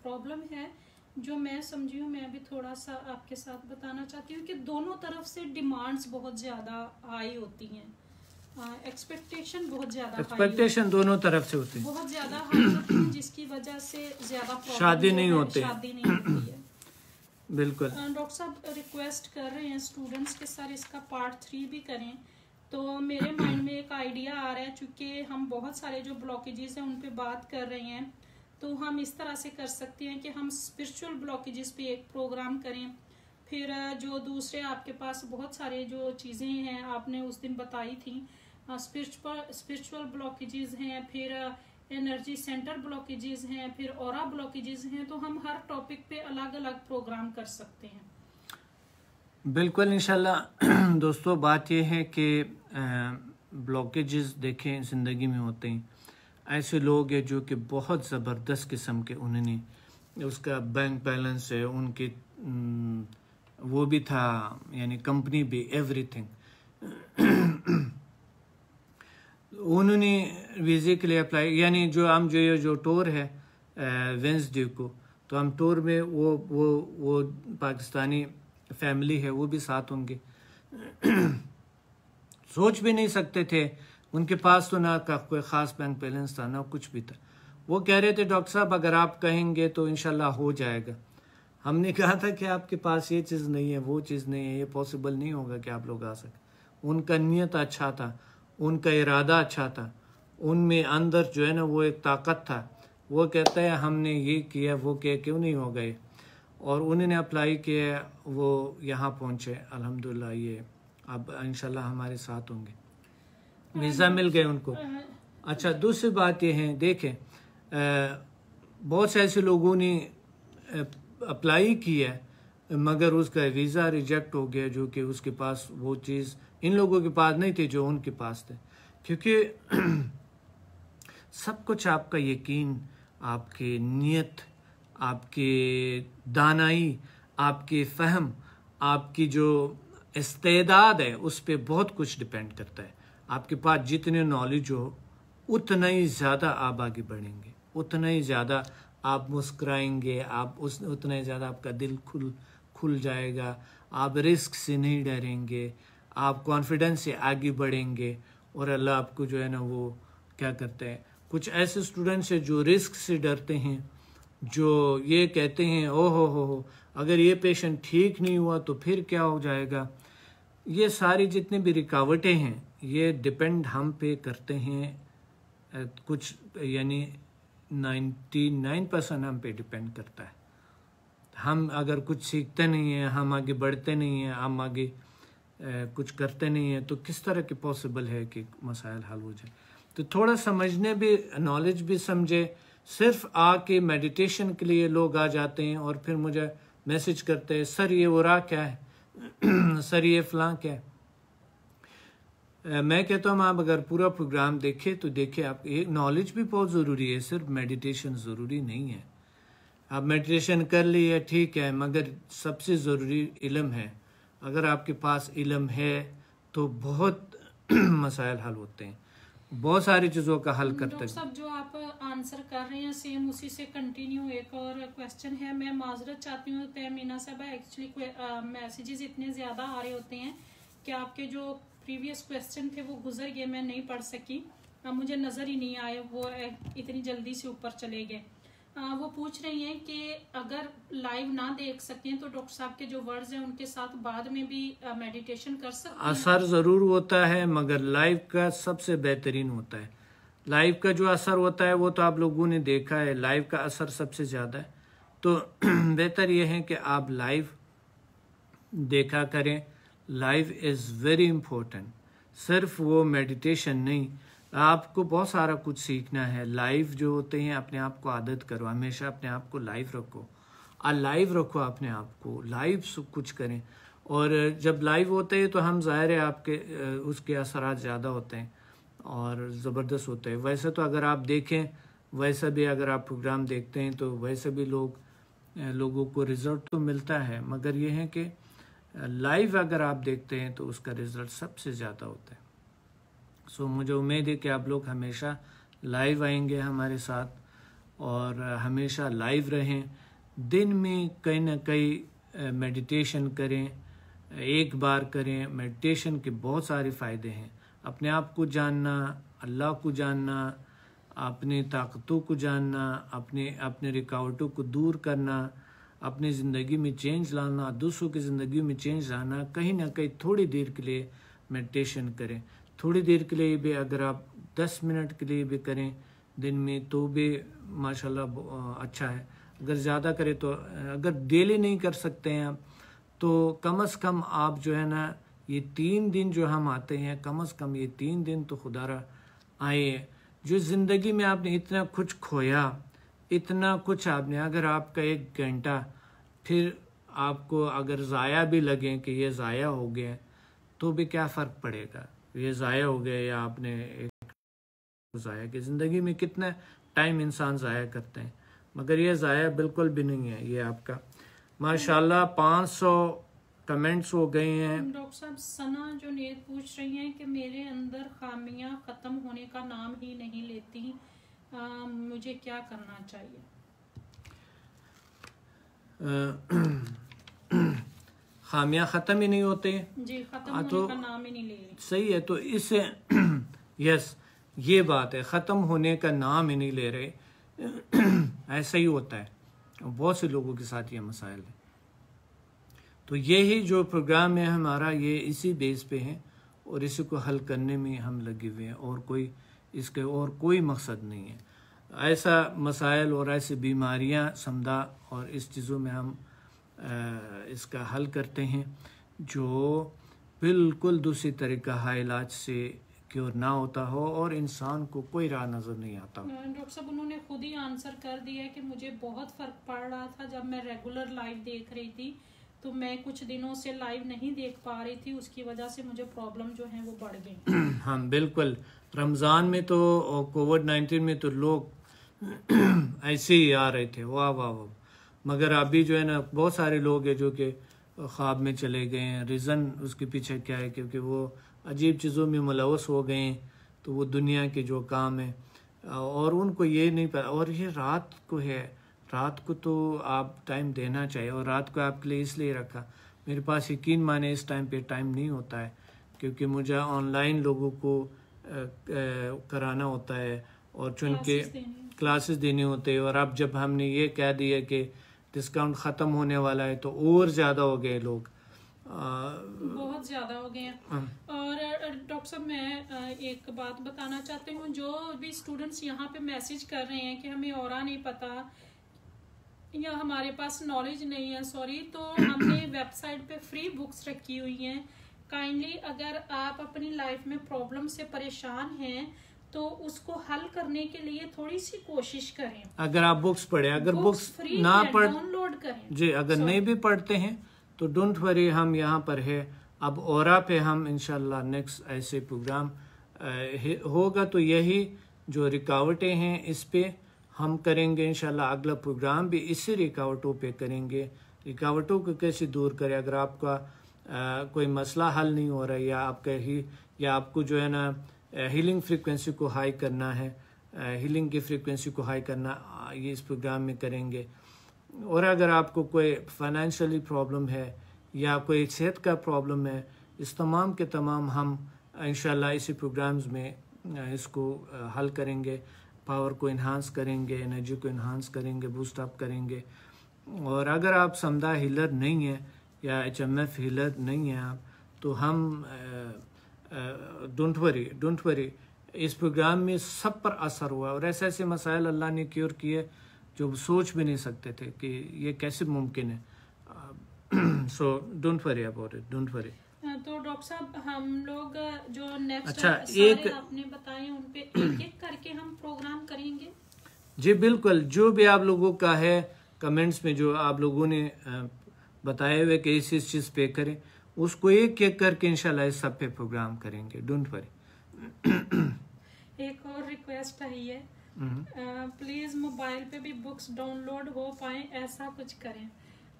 प्रॉब्लम है, जो मैं समझी हूँ, मैं भी थोड़ा सा आपके साथ बताना चाहती हूँ कि दोनों तरफ से डिमांड्स बहुत ज़्यादा हाई होती हैं, एक्सपेक्टेशन बहुत ज़्यादा, एक्सपेक्टेशन दोनों तरफ से होती है, बहुत ज़्यादा हाई होती है, जिसकी वजह से ज़्यादा शादी नहीं होती है। बिल्कुल। डॉक्टर साहब रिक्वेस्ट कर रहे हैं स्टूडेंट्स के साथ इसका पार्ट 3 भी करें, तो मेरे माइंड में एक आइडिया आ रहा है, चूँकि हम बहुत सारे जो ब्लॉकेजेस हैं उन पे बात कर रहे हैं, तो हम इस तरह से कर सकते हैं कि हम स्पिरिचुअल ब्लॉकेजेस पे एक प्रोग्राम करें, फिर जो दूसरे आपके पास बहुत सारे जो चीज़ें हैं आपने उस दिन बताई थी, स्पिरिचुअल ब्लॉकेजेस हैं, फिर एनर्जी सेंटर ब्लॉकेजेस हैं, फिर ऑरा ब्लॉकेजेस हैं, तो हम हर टॉपिक पे अलग अलग प्रोग्राम कर सकते हैं। बिल्कुल इंशाल्लाह। दोस्तों बात यह है कि ब्लॉकेजेस देखें ज़िंदगी में होते हैं, ऐसे लोग हैं जो कि बहुत ज़बरदस्त किस्म के, उन्होंने उसका बैंक बैलेंस है उनके, वो भी था, यानी कंपनी भी, एवरीथिंग। उन्होंने वीज़े के लिए अप्लाई, यानी जो हम जो टूर है वेंसडे को, तो हम टूर में वो पाकिस्तानी फैमिली है, वो भी साथ होंगे। सोच भी नहीं सकते थे, उनके पास तो ना का कोई ख़ास बैंक बैलेंस था, ना कुछ भी था। वो कह रहे थे डॉक्टर साहब अगर आप कहेंगे तो इंशाल्लाह हो जाएगा। हमने कहा था कि आपके पास ये चीज़ नहीं है, वो चीज़ नहीं है, ये पॉसिबल नहीं होगा कि आप लोग आ सकें। उनका नीयत अच्छा था, उनका इरादा अच्छा था, उनमें अंदर जो है ना वो एक ताकत था। वो कहता है हमने ये किया वो किया, क्यों नहीं हो गए, और उन्होंने अप्लाई किया, वो यहाँ पहुँचे अल्हम्दुलिल्लाह। ये अब इंशाल्लाह हमारे साथ होंगे, वीज़ा मिल गए उनको। अच्छा, दूसरी बात ये है, देखें बहुत से ऐसे लोगों ने अप्लाई किया मगर उसका वीज़ा रिजेक्ट हो गया, जो कि उसके पास वो चीज़ इन लोगों के पास नहीं थी जो उनके पास थे। क्योंकि सब कुछ आपका यकीन, आपकी नीयत, आपकी दानाई, आपकी फहम, आपकी जो इस्तेदाद है, उस पर बहुत कुछ डिपेंड करता है। आपके पास जितने नॉलेज हो उतना ही ज़्यादा आप आगे बढ़ेंगे, उतना ही ज़्यादा आप मुस्कुराएंगे, आप उतना ही ज़्यादा आपका दिल खुल जाएगा, आप रिस्क से नहीं डरेंगे, आप कॉन्फिडेंस से आगे बढ़ेंगे। और अल्लाह आपको जो है ना वो क्या करते हैं, कुछ ऐसे स्टूडेंट्स हैं जो रिस्क से डरते हैं, जो ये कहते हैं ओ हो अगर ये पेशेंट ठीक नहीं हुआ तो फिर क्या हो जाएगा। ये सारी जितनी भी रुकावटें हैं ये डिपेंड हम पे करते हैं, कुछ यानी 99% हम पे डिपेंड करता है। हम अगर कुछ सीखते नहीं हैं, हम आगे बढ़ते नहीं हैं, हम आगे कुछ करते नहीं हैं, तो किस तरह के पॉसिबल है कि मसाइल हल हो जाए। तो थोड़ा समझने भी, नॉलेज भी समझे। सिर्फ आके मेडिटेशन के लिए लोग आ जाते हैं और फिर मुझे मैसेज करते हैं सर ये वो रहा क्या है सर ये फलां क्या है। मैं कहता हूँ आप अगर पूरा प्रोग्राम देखें तो देखिए, आप एक नॉलेज भी बहुत ज़रूरी है, सिर्फ मेडिटेशन ज़रूरी नहीं है। आप मेडिटेशन कर लिए ठीक है, मगर सबसे ज़रूरी इल्म है। अगर आपके पास इल्म है तो बहुत मसाइल हल होते हैं, बहुत सारी चीज़ों का हल करते हैं। डॉक्टर साहब जो आप आंसर कर रहे हैं सेम उसी से कंटिन्यू एक और क्वेश्चन है। मैं माजरत चाहती हूँ तहमीना साहब, एक्चुअली मैसेजेस इतने ज़्यादा आ रहे होते हैं कि आपके जो प्रीवियस क्वेश्चन थे वो गुजर गए, मैं नहीं पढ़ सकी, मुझे नज़र ही नहीं आया, वो इतनी जल्दी से ऊपर चले गए। वो पूछ रही हैं कि अगर लाइव ना देख सकें तो डॉक्टर साहब के जो वर्ड्स हैं उनके साथ बाद में भी मेडिटेशन कर सकते हैं। असर ज़रूर होता है मगर लाइव का सबसे बेहतरीन होता है। लाइव का जो असर होता है वो तो आप लोगों ने देखा है, लाइव का असर सबसे ज़्यादा है। तो बेहतर ये है कि आप लाइव देखा करें। लाइव इज़ वेरी इम्पोर्टेंट, सिर्फ वो मेडिटेशन नहीं, आपको बहुत सारा कुछ सीखना है। लाइव जो होते हैं अपने आप को आदत करो, हमेशा अपने आप को लाइव रखो, लाइव रखो अपने आप को, लाइव सब कुछ करें। और जब लाइव होते हैं तो हम ज़ाहिर है आपके उसके असरात ज़्यादा होते हैं और ज़बरदस्त होते हैं। वैसे तो अगर आप देखें, वैसे भी अगर आप प्रोग्राम देखते हैं तो वैसे भी लोगों को रिज़ल्ट तो मिलता है, मगर ये है कि लाइव अगर आप देखते हैं तो उसका रिज़ल्ट सबसे ज़्यादा होता है। सो मुझे उम्मीद है कि आप लोग हमेशा लाइव आएंगे हमारे साथ और हमेशा लाइव रहें। दिन में कहीं ना कहीं मेडिटेशन करें, एक बार करें। मेडिटेशन के बहुत सारे फ़ायदे हैं, अपने आप को जानना, अल्लाह को जानना, अपनी ताकतों को जानना, अपने रुकावटों को दूर करना, अपनी ज़िंदगी में चेंज लाना, दूसरों की ज़िंदगी में चेंज लाना। कहीं ना कहीं थोड़ी देर के लिए मेडिटेशन करें, थोड़ी देर के लिए भी, अगर आप 10 मिनट के लिए भी करें दिन में तो भी माशाल्लाह अच्छा है। अगर ज़्यादा करें तो, अगर डेली नहीं कर सकते हैं आप तो कम से कम आप जो है ना ये 3 दिन जो हम आते हैं, कम से कम ये 3 दिन तो खुदारा आए। जो ज़िंदगी में आपने इतना कुछ खोया, इतना कुछ आपने, अगर आपका 1 घंटा फिर आपको अगर ज़ाया भी लगे कि ये ज़ाया हो गया तो भी क्या फ़र्क पड़ेगा, ये ज़ाया हो गया या आपने एक ज़ाया की। ज़िंदगी में कितना टाइम इंसान ज़ाया करते हैं, मगर ये ज़ाया बिल्कुल भी नहीं है। ये आपका माशाल्लाह 500 कमेंट्स हो गए हैं। डॉक्टर साहब सना जो नेत पूछ रही हैं कि मेरे अंदर खामियां ख़त्म होने का नाम ही नहीं लेती, मुझे क्या करना चाहिए? खामियां ख़त्म ही नहीं होते जी, ख़त्म होने का नाम ही नहीं ले रही। सही है, तो इससे यस ये बात है, ख़त्म होने का नाम ही नहीं ले रहे। ऐसा ही होता है, बहुत से लोगों के साथ ये मसाइल है। तो यही जो प्रोग्राम है हमारा, ये इसी बेस पे है और इसी को हल करने में हम लगे हुए हैं, और कोई इसके और कोई मकसद नहीं है। ऐसा मसाइल और ऐसी बीमारियां समझा और इस चीज़ों में हम इसका हल करते हैं जो बिल्कुल दूसरी तरीका है इलाज से क्योर ना होता हो और इंसान को कोई राह नज़र नहीं आता। डॉक्टर साहब उन्होंने खुद ही आंसर कर दिया कि मुझे बहुत फ़र्क पड़ रहा था जब मैं रेगुलर लाइव देख रही थी, तो मैं कुछ दिनों से लाइव नहीं देख पा रही थी, उसकी वजह से मुझे प्रॉब्लम जो है वो बढ़ गई। हाँ बिल्कुल, रमज़ान में तो कोविड-19 में तो लोग ऐसे ही आ रहे थे, वाह वाह वाह, मगर अभी जो है ना बहुत सारे लोग हैं जो कि ख्वाब में चले गए हैं। रीज़न उसके पीछे क्या है, क्योंकि वो अजीब चीज़ों में मुलव्वस हो गए हैं, तो वो दुनिया के जो काम है और उनको ये नहीं पता। और ये रात को है, रात को तो आप टाइम देना चाहिए, और रात को आपके लिए इसलिए रखा, मेरे पास यकीन माने इस टाइम पे टाइम नहीं होता है, क्योंकि मुझे ऑनलाइन लोगों को कराना होता है और चुन के क्लासेस देने होते हैं। और अब जब हमने ये कह दिया कि डिस्काउंट ख़त्म होने वाला है तो और ज़्यादा हो गए लोग, बहुत ज़्यादा हो गए हैं। और डॉक्टर साहब मैं एक बात बताना चाहती हूँ, जो भी स्टूडेंट्स यहाँ पे मैसेज कर रहे हैं कि हमें और नहीं पता या हमारे पास नॉलेज नहीं है, सॉरी, तो हमने वेबसाइट पे फ्री बुक्स रखी हुई हैं। काइंडली अगर आप अपनी लाइफ में प्रॉब्लम से परेशान हैं तो उसको हल करने के लिए थोड़ी सी कोशिश करें। अगर आप बुक्स पढ़े, अगर बुक्स ना पढ़ डाउनलोड करें जी, अगर नहीं भी पढ़ते हैं तो डोंट वरी, हम यहाँ पर है। अब औरा पे हम इंशाल्लाह नेक्स्ट ऐसे प्रोग्राम होगा, तो यही जो रुकावटें हैं इस पे हम करेंगे इंशाल्लाह। अगला प्रोग्राम भी इसी रुकावटों पे करेंगे, रुकावटों को कैसे दूर करें। अगर आपका कोई मसला हल नहीं हो रहा है या आपको जो है ना हीलिंग फ्रीक्वेंसी को हाई करना है, हीलिंग की फ्रीक्वेंसी को हाई करना, ये इस प्रोग्राम में करेंगे। और अगर आपको कोई फाइनेंशियली प्रॉब्लम है या कोई सेहत का प्रॉब्लम है, इस तमाम के तमाम हम इंशाल्लाह इसी प्रोग्राम्स में इसको हल करेंगे। पावर को इन्हांस करेंगे, एनर्जी को इन्हांस करेंगे, बूस्ट अप करेंगे। और अगर आप समझा हीलर नहीं है या HMF हीलर नहीं है आप, तो हम डोंट वरी, इस प्रोग्राम में सब पर असर हुआ और ऐसे ऐसे मसाइल अल्लाह ने क्योर किए जो सोच भी नहीं सकते थे कि ये कैसे मुमकिन है। So don't worry about it, don't worry. तो डॉक्टर साहब हम लोग जो नेक्स्ट एक आपने बताए उन पे एक एक करके हम प्रोग्राम करेंगे। जी बिल्कुल, जो भी आप लोगों का है कमेंट्स में जो आप लोगों ने बताए हुए कि इस चीज पे करें, उसको एक एक करके इंशाल्लाह इस सब पे प्रोग्राम करेंगे, डोंट वरी। एक और रिक्वेस्ट आई है, प्लीज मोबाइल पे भी बुक्स डाउनलोड हो पाए, ऐसा कुछ करें।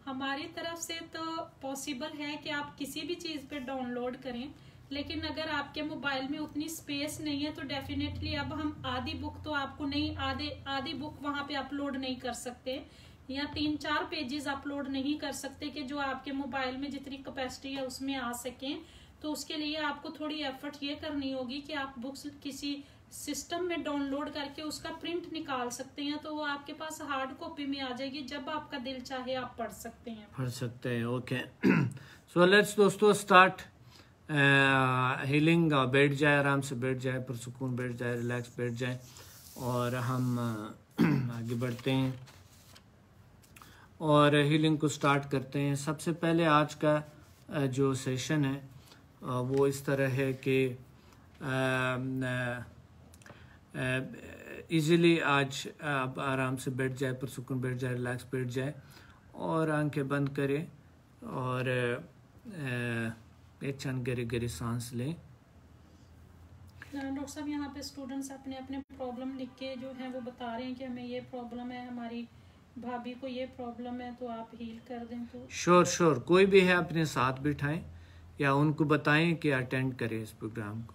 हमारी तरफ से तो पॉसिबल है कि आप किसी भी चीज पे डाउनलोड करें, लेकिन अगर आपके मोबाइल में उतनी स्पेस नहीं है तो डेफिनेटली अब हम आधी बुक तो आपको नहीं, आधी बुक वहां पे अपलोड नहीं कर सकते या 3-4 पेजेस अपलोड नहीं कर सकते कि जो आपके मोबाइल में जितनी कैपेसिटी है उसमें आ सकें। तो उसके लिए आपको थोड़ी एफर्ट ये करनी होगी कि आप बुक्स किसी सिस्टम में डाउनलोड करके उसका प्रिंट निकाल सकते हैं, तो वो आपके पास हार्ड कॉपी में आ जाएगी, जब आपका दिल चाहे आप पढ़ सकते हैं। ओके। सो लेट्स दोस्तों स्टार्ट हीलिंग। बैठ जाए, आराम से बैठ जाए, पुरसुकून बैठ जाए, रिलैक्स बैठ जाए और हम आगे बढ़ते हैं और हीलिंग को स्टार्ट करते हैं। सबसे पहले आज का जो सेशन है वो इस तरह है कि इजीली आज आप आराम से बैठ जाए, पुरसुकून बैठ जाए, रिलैक्स बैठ जाए और आंखें बंद करें और एक क्षण गहरी गहरी सांस लें। डॉक्टर साहब यहाँ पे स्टूडेंट्स अपने अपने प्रॉब्लम लिख के जो है वो बता रहे हैं कि हमें ये प्रॉब्लम है, हमारी भाभी को ये प्रॉब्लम है, तो आप हील कर दें। तो श्योर कोई भी है अपने साथ बिठाएं या उनको बताएं कि अटेंड करें इस प्रोग्राम को,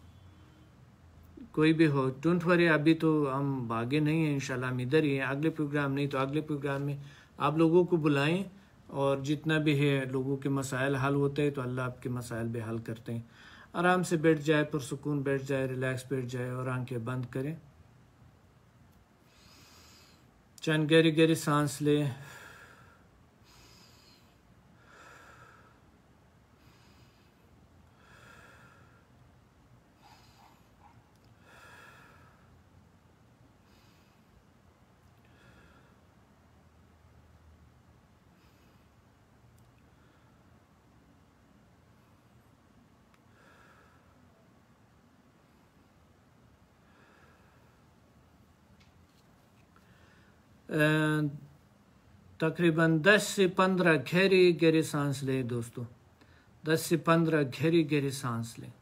कोई भी हो, डोंट वरी। अभी तो हम भागे नहीं हैं, इंशाल्लाह हम इधर ही हैं। अगले प्रोग्राम नहीं तो अगले प्रोग्राम में आप लोगों को बुलाएं और जितना भी है लोगों के मसाइल हल होते हैं तो अल्लाह आपके मसाइल भी हल करते हैं। आराम से बैठ जाए, पुरसुकून बैठ जाए, रिलैक्स बैठ जाए और आंखें बंद करें। चंद गहरी गहरी सांस लें तकरीबन 10 से 15 गहरी गहरी सांस लें दोस्तों, 10 से 15 गहरी गहरी सांस लें,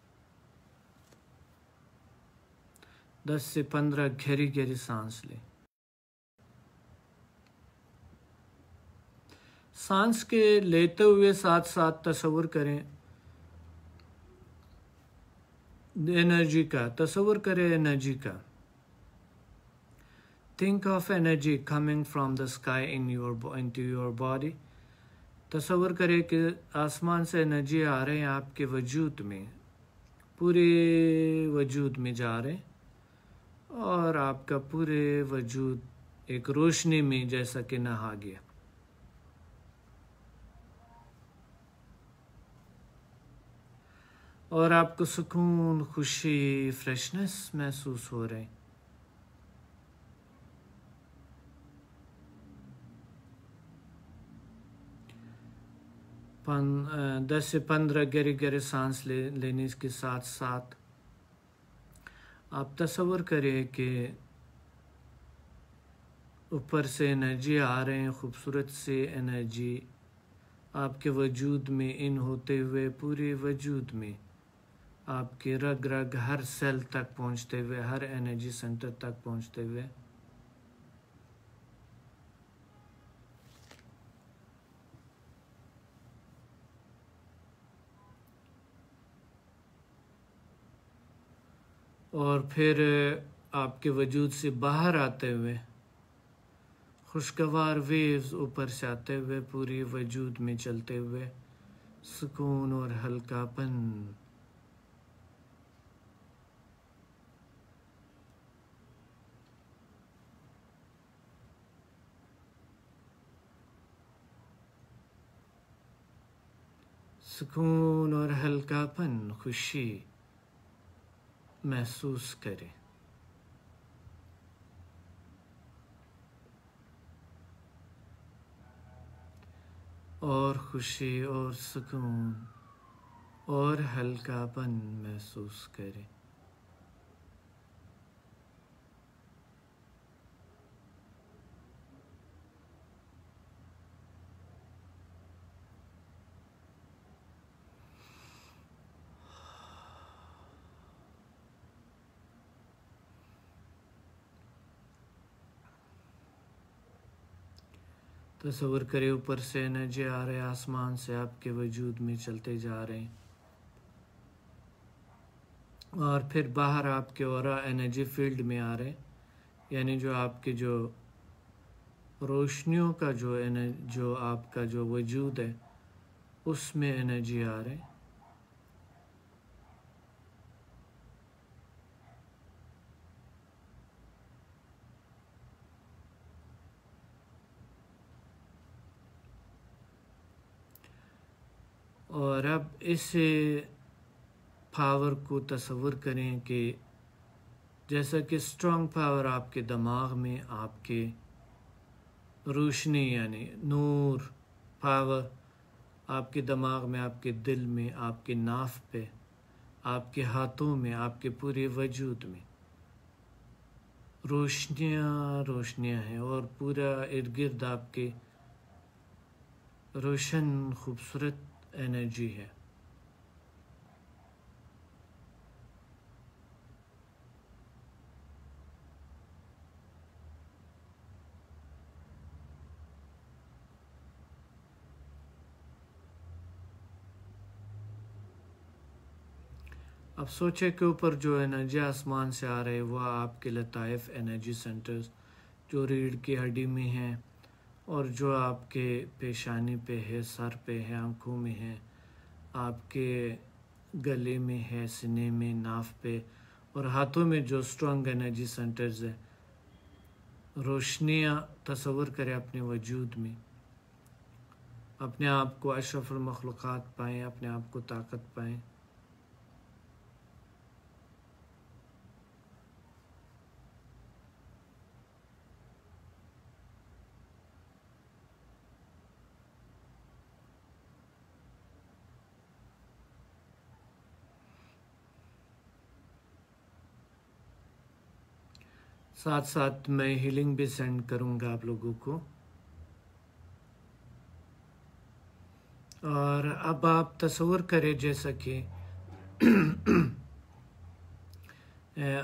10 से 15 गहरी गहरी सांस लें। सांस के लेते हुए साथ साथ तस्वीर करें एनर्जी का, तस्वीर करें एनर्जी का। Think of energy coming from the sky into your body. तस्वीर करें कि आसमान से एनर्जी आ रहे हैं आपके वजूद में, पूरे वजूद में जा रहे हैं और आपका पूरे वजूद एक रोशनी में जैसा कि नहा गया। और आपको सुकून, खुशी, फ्रेशनेस महसूस हो रहे हैं। 10 से 15 गहरे गहरे सांस लेने के साथ साथ आप तस्वीर करें कि ऊपर से एनर्जी आ रहे हैं, खूबसूरत से एनर्जी आपके वजूद में इन होते हुए पूरे वजूद में, आपके रग रग हर सेल तक पहुंचते हुए, हर एनर्जी सेंटर तक पहुंचते हुए। और फिर आपके वजूद से बाहर आते हुए खुशगवार वेव्स ऊपर से आते हुए पूरी वजूद में चलते हुए सुकून और हल्कापन। सुकून और हल्कापन, खुशी महसूस करें। और खुशी और सुकून और हल्कापन महसूस करें। तस्वीर करें ऊपर से एनर्जी आ रहे, आसमान से आपके वजूद में चलते जा रहे हैं और फिर बाहर आपके ऑरा एनर्जी फील्ड में आ रहे, यानी जो आपके जो रोशनियों का जो आपका जो वजूद है उसमें एनर्जी आ रहे। और अब इस पावर को तस्वीर करें कि जैसा कि स्ट्रॉन्ग पावर आपके दिमाग में, आपके रोशनी यानी नूर पावर आपके दिमाग में, आपके दिल में, आपके नाफ पे, आपके हाथों में, आपके पूरे वजूद में रोशनियाँ रोशनियाँ हैं और पूरा इर्द गिर्द आपके रोशन खूबसूरत एनर्जी है। अब सोचे के ऊपर जो एनर्जी आसमान से आ रहे वो आपके लताइफ एनर्जी सेंटर्स जो रीढ़ की हड्डी में हैं और जो आपके पेशानी पे है, सर पे है, आँखों में है, आपके गले में है, सीने में, नाफ पे और हाथों में जो स्ट्रॉन्ग एनर्जी सेंटर्स है, रोशनियाँ तस्वीर करें अपने वजूद में, अपने आप को अशरफुल मखलूक़ात पाएँ, अपने आप को ताकत पाएँ। साथ साथ मैं हीलिंग भी सेंड करूंगा आप लोगों को। और अब आप तस्वीर करें जैसा कि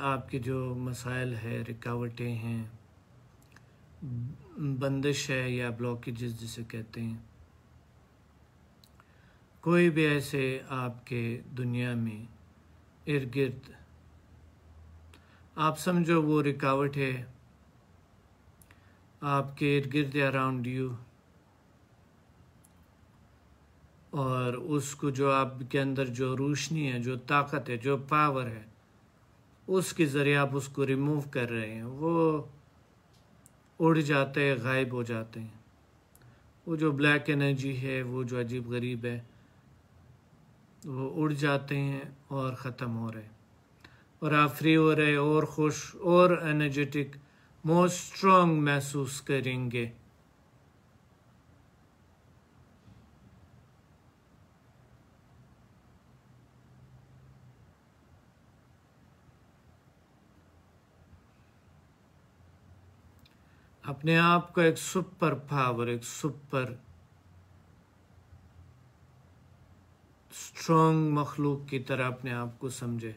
आपके जो मसाइल है, रुकावटें हैं, बंदिश है या ब्लॉकेजेस जिसे कहते हैं, कोई भी ऐसे आपके दुनिया में इर्द गिर्द आप समझो वो रुकावट है आपके इर्द गिर्द अराउंड यू, और उसको जो आपके अंदर जो रोशनी है, जो ताकत है, जो पावर है, उसके ज़रिए आप उसको रिमूव कर रहे हैं, वो उड़ जाते हैं, गायब हो जाते हैं। वो जो ब्लैक एनर्जी है, वो जो अजीब गरीब है, वो उड़ जाते हैं और ख़त्म हो रहे हैं, और आप फ्री हो रहे, और खुश और एनर्जेटिक, मोर स्ट्रॉन्ग महसूस करेंगे। अपने आप को एक सुपर पावर, एक सुपर स्ट्रॉन्ग मखलूक की तरह अपने आप को समझे,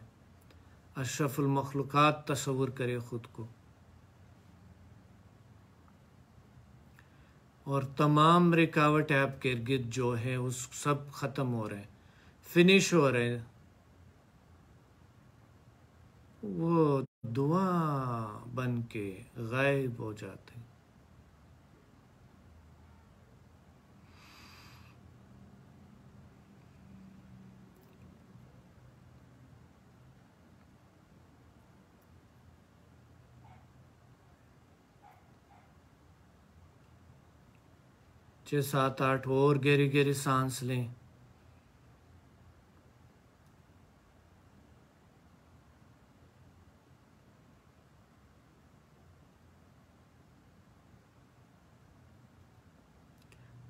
अशरफुल मखलूकात तस्वुर करे खुद को, और तमाम रुकावट आपके इर्द गिर्द जो है उस सब ख़त्म हो रहे हैं, फिनिश हो रहे हैं, वो दुआ बन के गायब हो जाते हैं। छः सात आठ और गहरी गहरी सांस लें।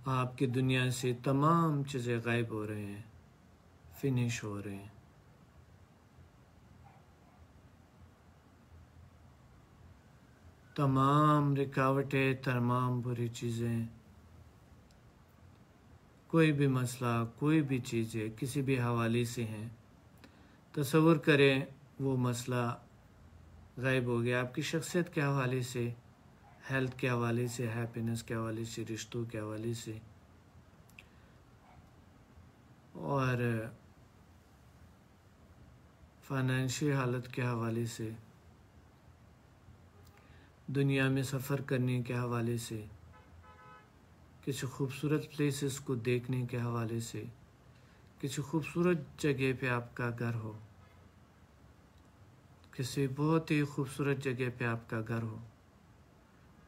आपकी दुनिया से तमाम चीज़ें गायब हो रहे हैं, फिनिश हो रहे हैं। तमाम रुकावटें, तमाम बुरी चीज़ें, कोई भी मसला, कोई भी चीज़ें किसी भी हवाले से हैं, तस्वुर करें वो मसला गायब हो गया आपकी शख्सियत के हवाले से, हेल्थ के हवाले से, हैप्पीनेस के हवाले से, रिश्तों के हवाले से, और फाइनेंशियल हालत के हवाले से, दुनिया में सफ़र करने के हवाले से, किसी खूबसूरत प्लेसेस को देखने के हवाले से, किसी खूबसूरत जगह पे आपका घर हो, किसी बहुत ही खूबसूरत जगह पे आपका घर हो,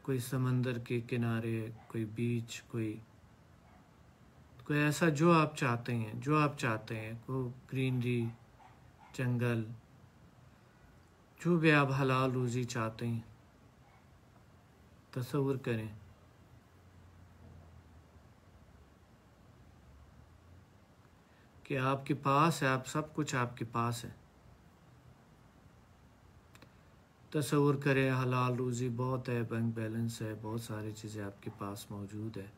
कोई समंदर के किनारे, कोई बीच, कोई ऐसा जो आप चाहते हैं, जो आप चाहते हैं, कोई ग्रीनरी, जंगल, जो भी आप हलाल रोज़ी चाहते हैं, तस्वुर करें। कि आपके पास है, आप सब कुछ आपके पास है। तस्वुर करें हलाल रोज़ी बहुत है, बैंक बैलेंस है, बहुत सारी चीज़ें आपके पास मौजूद है,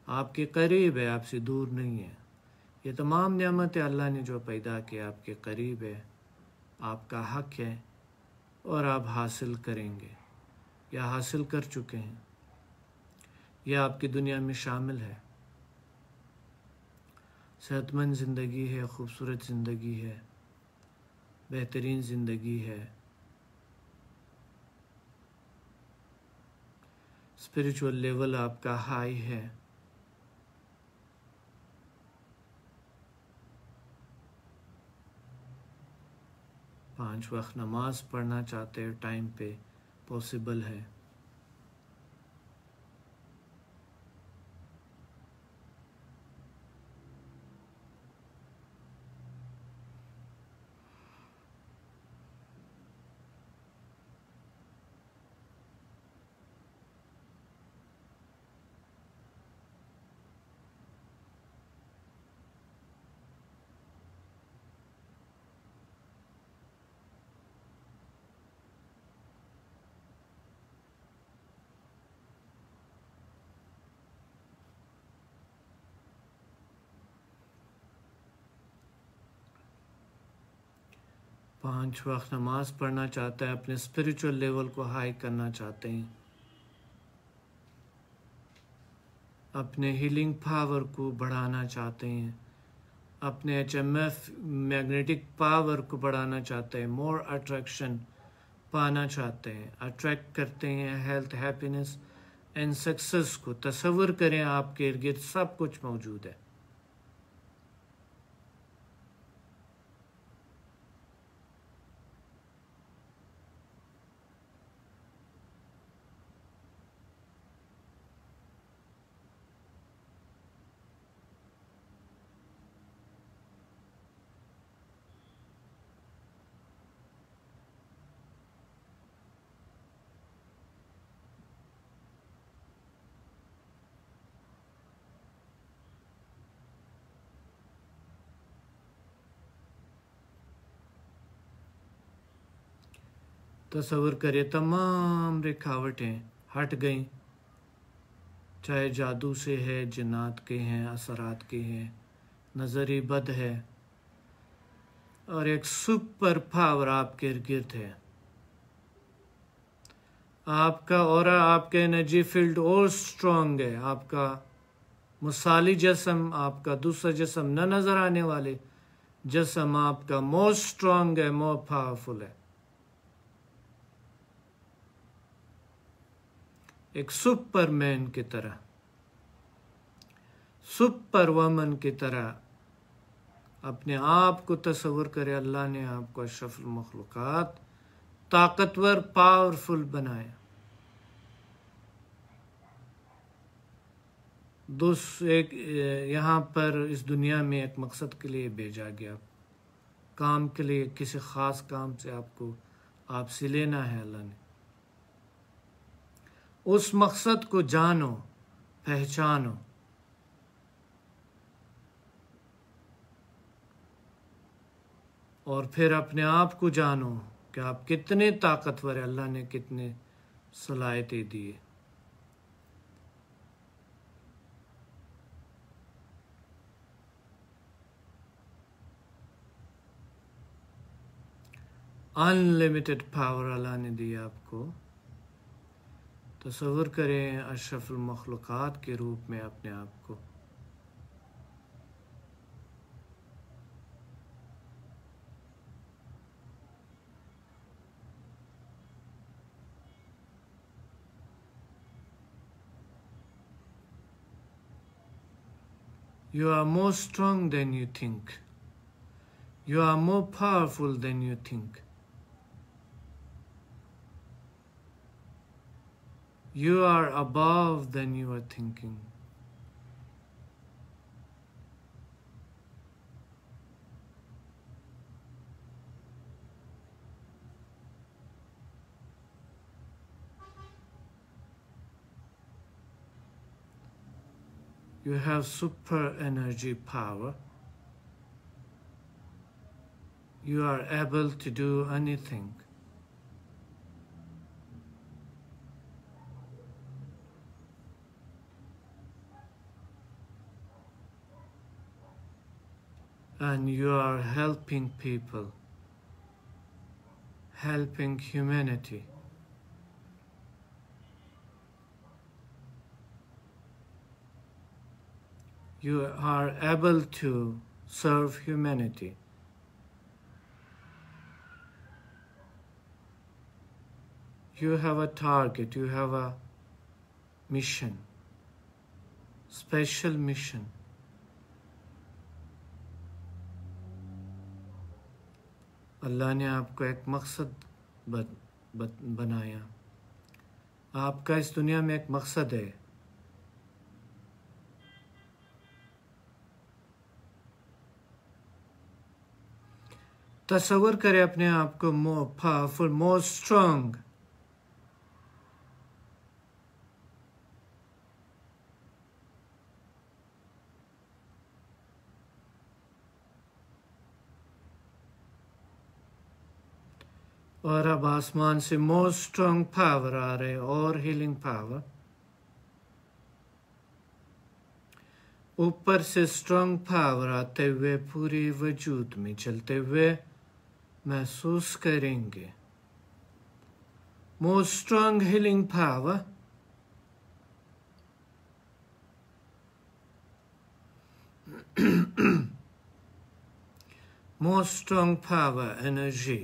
आपके करीब है, आपसे दूर नहीं है। ये तमाम नेमतें अल्लाह ने जो पैदा किया आपके करीब है, आपका हक है, और आप हासिल करेंगे या हासिल कर चुके हैं, यह आपकी दुनिया में शामिल है। सेहतमंद ज़िंदगी है, खूबसूरत ज़िंदगी है, बेहतरीन ज़िंदगी है, स्पिरिचुअल लेवल आपका हाई है, पांच वक्त नमाज पढ़ना चाहते हैं टाइम पे, पॉसिबल है। 5 वक्त नमाज पढ़ना चाहता है, अपने स्पिरिचुअल लेवल को हाई करना चाहते हैं, अपने हीलिंग पावर को बढ़ाना चाहते हैं, अपने HMF मैग्नेटिक पावर को बढ़ाना चाहते हैं, मोर अट्रैक्शन पाना चाहते हैं, अट्रैक्ट करते हैं हेल्थ, हैप्पीनेस एंड सक्सेस को। तसव्वुर करें आपके इर्द गिर्द सब कुछ मौजूद है। तसव्वुर करिए तमाम रुकावटें हट गईं, चाहे जादू से है, जिन्नात के हैं, असरात के हैं, नज़री बद है, और एक सुपर पावर आपके इर्द गिर्द है। आपका ऑरा, आपका एनर्जी फील्ड और स्ट्रॉन्ग है। आपका मुसाली जिस्म, आपका दूसरा जिस्म न नज़र आने वाले जिस्म आपका मोर स्ट्रॉन्ग है, मोर पावरफुल है। एक सुपरमैन की तरह, सुपर वुमन की तरह अपने आप को तस्वुर करे। अल्लाह ने आपको अशरफुल मखलूकात, ताकतवर, पावरफुल बनाया। एक यहाँ पर इस दुनिया में एक मकसद के लिए भेजा गया, काम के लिए, किसी ख़ास काम से आपसे लेना है अल्लाह ने। उस मकसद को जानो, पहचानो, और फिर अपने आप को जानो कि आप कितने ताकतवर हैं, अल्लाह ने कितने सलाहियतें दी है। अनलिमिटेड पावर अल्लाह ने दी आपको। तसव्वुर करें अशरफुल मखलूकात के रूप में अपने आप को। You are more strong than you think. You are more powerful than you think. You are above than you are thinking. You have super energy power. You are able to do anything. And you are helping people, helping humanity. You are able to serve humanity. You have a target, you have a mission, special mission. अल्लाह ने आपको एक मकसद बनाया। आपका इस दुनिया में एक मकसद है। तस्वुर करें अपने आप को मोर पावरफुल, मोर स्ट्रॉन्ग। और अब आसमान से मोर स्ट्रॉन्ग पावर आ रहे, और हीलिंग पावर। ऊपर से स्ट्रॉन्ग पावर आते हुए पूरे वजूद में चलते हुए महसूस करेंगे। More strong healing power. More strong power, energy.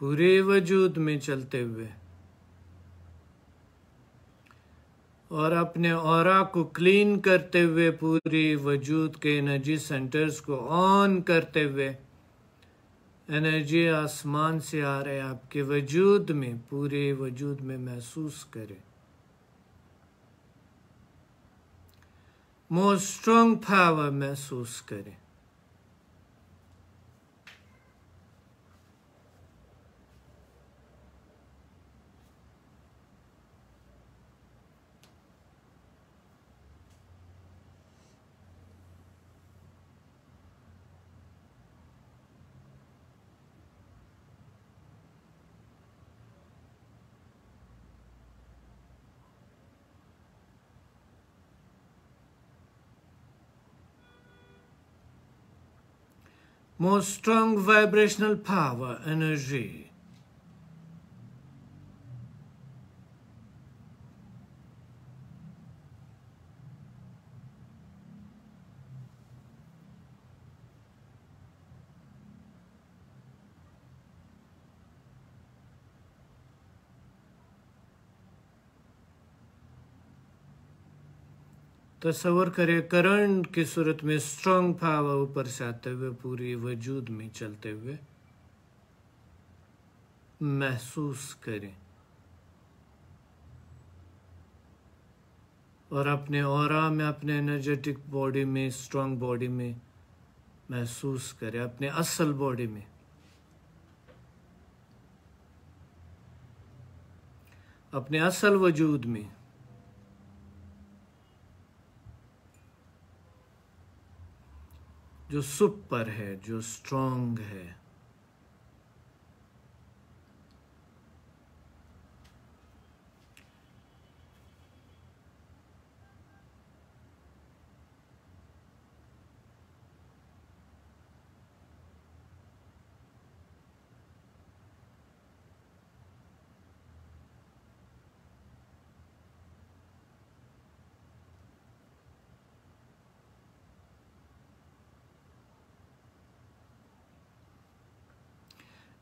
पूरे वजूद में चलते हुए और अपने ऑरा को क्लीन करते हुए, पूरी वजूद के एनर्जी सेंटर्स को ऑन करते हुए, एनर्जी आसमान से आ रहे आपके वजूद में, पूरे वजूद में महसूस करें। मोर स्ट्रॉन्ग पावर महसूस करें। More strong vibrational power, energy. तस्वर करें करंट की सूरत में स्ट्रॉन्ग पावर ऊपर से आते हुए पूरी वजूद में चलते हुए महसूस करें और अपने ऑरा में, अपने एनर्जेटिक बॉडी में, स्ट्रॉन्ग बॉडी में महसूस करें, अपने असल बॉडी में, अपने असल वजूद में। जो सुपर है, जो स्ट्रॉन्ग है।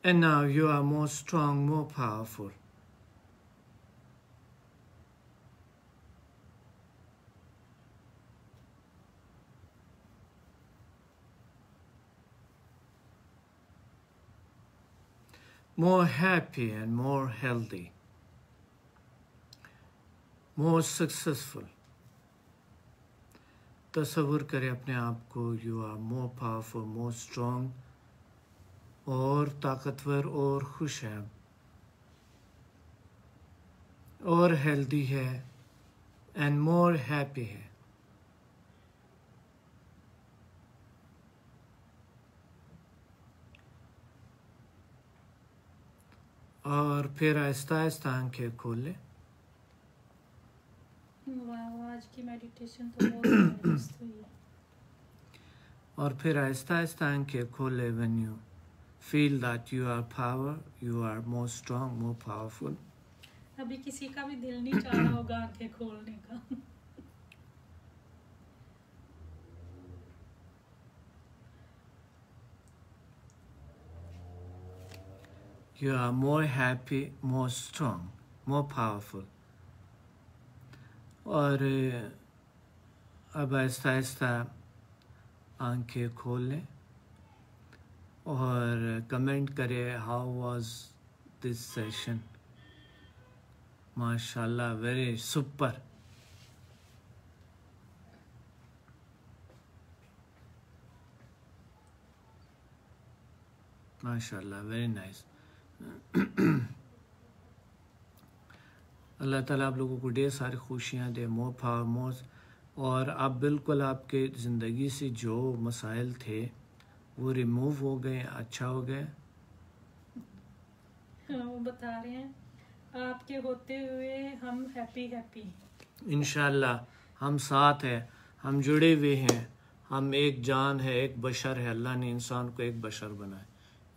And now you are more strong, more powerful. More happy and more healthy. More successful. तस्वुर करें अपने आप को, you are more powerful, more strong, और ताकतवर और खुश है और हेल्दी है एंड मोर हैप्पी है। और फिर आहिस्ता आहिस्ता आंखें खोले। आज की मेडिटेशन तो बहुत मस्त हुई है। और फिर आहिस्ता आहिस्ता आंखें खोले। When you feel that you are power, you are more strong, more powerful. अभी किसी का भी दिल नहीं चाह रहा होगा आंखें खोलने का। You are more happy, more strong, more powerful. और अब आहिस्ता आहिस्ता आंखें खोल लें और कमेंट करें, हाउ वाज दिस सेशन। माशाल्लाह, वेरी सुपर। माशाल्लाह, वेरी नाइस। अल्लाह ताला आप लोगों को ढेर सारी खुशियाँ दे, मोर पावर, मोर। और आप बिल्कुल, आपके ज़िंदगी से जो मसाइल थे वो रिमूव हो गए, अच्छा हो गए। वो बता रहे हैं आपके होते हुए हम हैप्पी हैप्पी। इंशाल्लाह हम साथ हैं, हम जुड़े हुए हैं, हम एक जान है, एक बशर है। अल्लाह ने इंसान को एक बशर बनाया,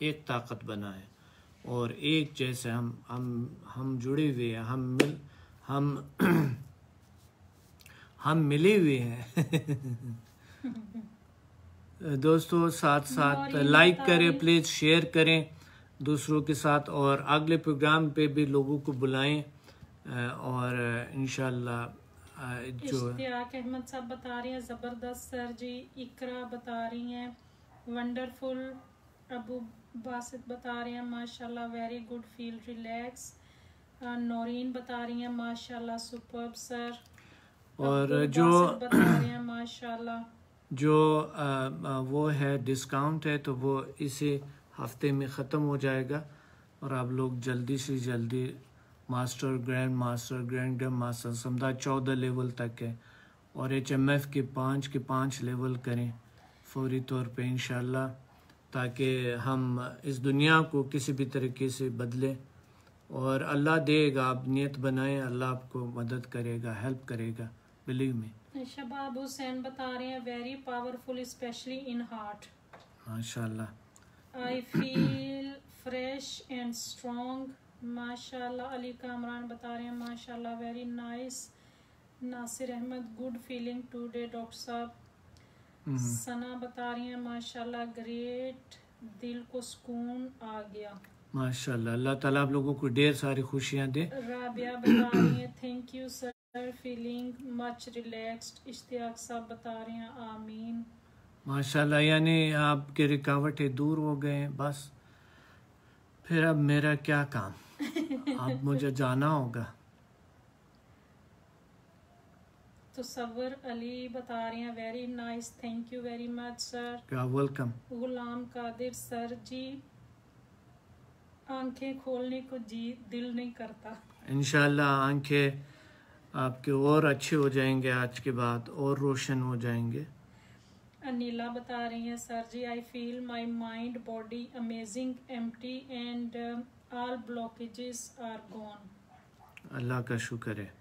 एक ताकत बनाएं और एक जैसे हम जुड़े हुए हैं, हम हम मिले हुए हैं। दोस्तों साथ साथ लाइक करें, प्लीज़ शेयर करें दूसरों के साथ, और अगले प्रोग्राम पे भी लोगों को बुलाएं। और इंशाल्लाह जो इश्तियाक अहमद साहब बता रही हैं ज़बरदस्त सर जी। इकरा बता रही हैं वंडरफुल। अबू बासित बता रहे हैं माशाल्लाह very good, feel relax. Naureen बता रही हैं माशाल्लाह सुपर्ब सर। और जो बता रहे हैं माशाल्लाह जो वो है डिस्काउंट है तो वो इसी हफ्ते में ख़त्म हो जाएगा, और आप लोग जल्दी से जल्दी master, grand master, grand master समझा 14 लेवल तक है, और HMF के 5 लेवल करें फौरी तौर पे इंशाल्लाह, ताकि हम इस दुनिया को किसी भी तरीके से बदलें, और अल्लाह देगा। आप नियत बनाएं, अल्लाह आपको मदद करेगा, हेल्प करेगा, बिलीव में। शबाब हुसैन बता रहे हैं very powerful specially in heart. माशाल्लाह। I feel fresh and strong माशाल्लाह। अली कामरान बता रहे हैं माशाल्लाह very nice. Nasir Ahmed good feeling today doctor साहब। सना बता रही हैं माशाल्लाह ग्रेट, दिल को सुकून आ गया माशाल्लाह। अल्लाह ताला आप लोगों को ढेर सारी खुशियाँ दे। राबिया बता रही हैं thank you sir, feeling much relaxed. Ishtiaq साहब बता रहे हैं आमीन माशाल्लाह, यानी आपके रुकावटें दूर हो गए हैं बस। फिर अब मेरा क्या काम, अब मुझे जाना होगा। तो सबर अली बता रहे हैं very nice, thank you very much sir. क्या वेलकम। गुलाम कादिर सर जी आंखें खोलने को जी दिल नहीं करता। इंशाल्लाह आंखें आपके और अच्छे हो जाएंगे, आज के बाद और रोशन हो जाएंगे। अनिला बता रही हैं sir ji I feel my mind body amazing empty and all blockages are gone. Allah का शुक्र है,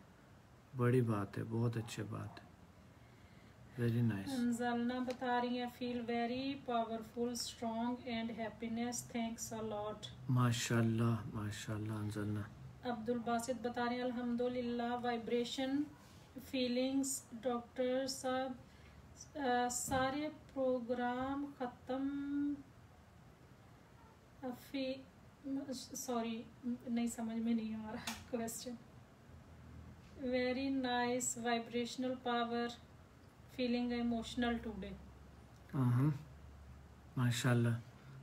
बड़ी बात है, बहुत अच्छी बात है, वेरी नाइस। जलना बता रही हैं feel very powerful strong and happiness, thanks a lot. माशाल्लाह माशाल्लाह। जलना अब्दुल बासित बता रहे हैं अल्हम्दुलिल्लाह वाइब्रेशन फीलिंग्स डॉक्टर साहब सारे प्रोग्राम ख़त्म। सॉरी नहीं समझ में नहीं आ रहा question. Very nice vibrational power, feeling emotional today. माशाल्लाह।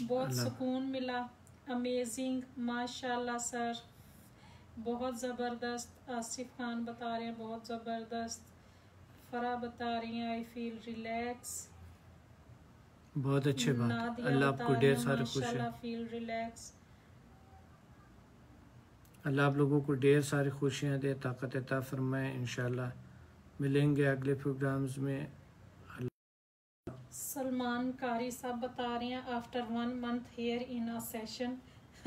बहुत सुकून मिला, अमेजिंग माशाल्लाह सर, बहुत ज़बरदस्त। आसिफ खान बता रहे हैं बहुत ज़बरदस्त। फरा बता रही हैं आई फील रिलैक्स, बहुत अच्छे बात। अल्लाह आपको ढेर सारी खुशियाँ, फील रिलैक्स। अल्लाह आप लोगों को ढेर सारी खुशियाँ दे, ताकत अता फरमाए। इंशाल्लाह मिलेंगे अगले प्रोग्राम्स में। सलमान कारी साहब बता रहे हैं after 1 month here in a session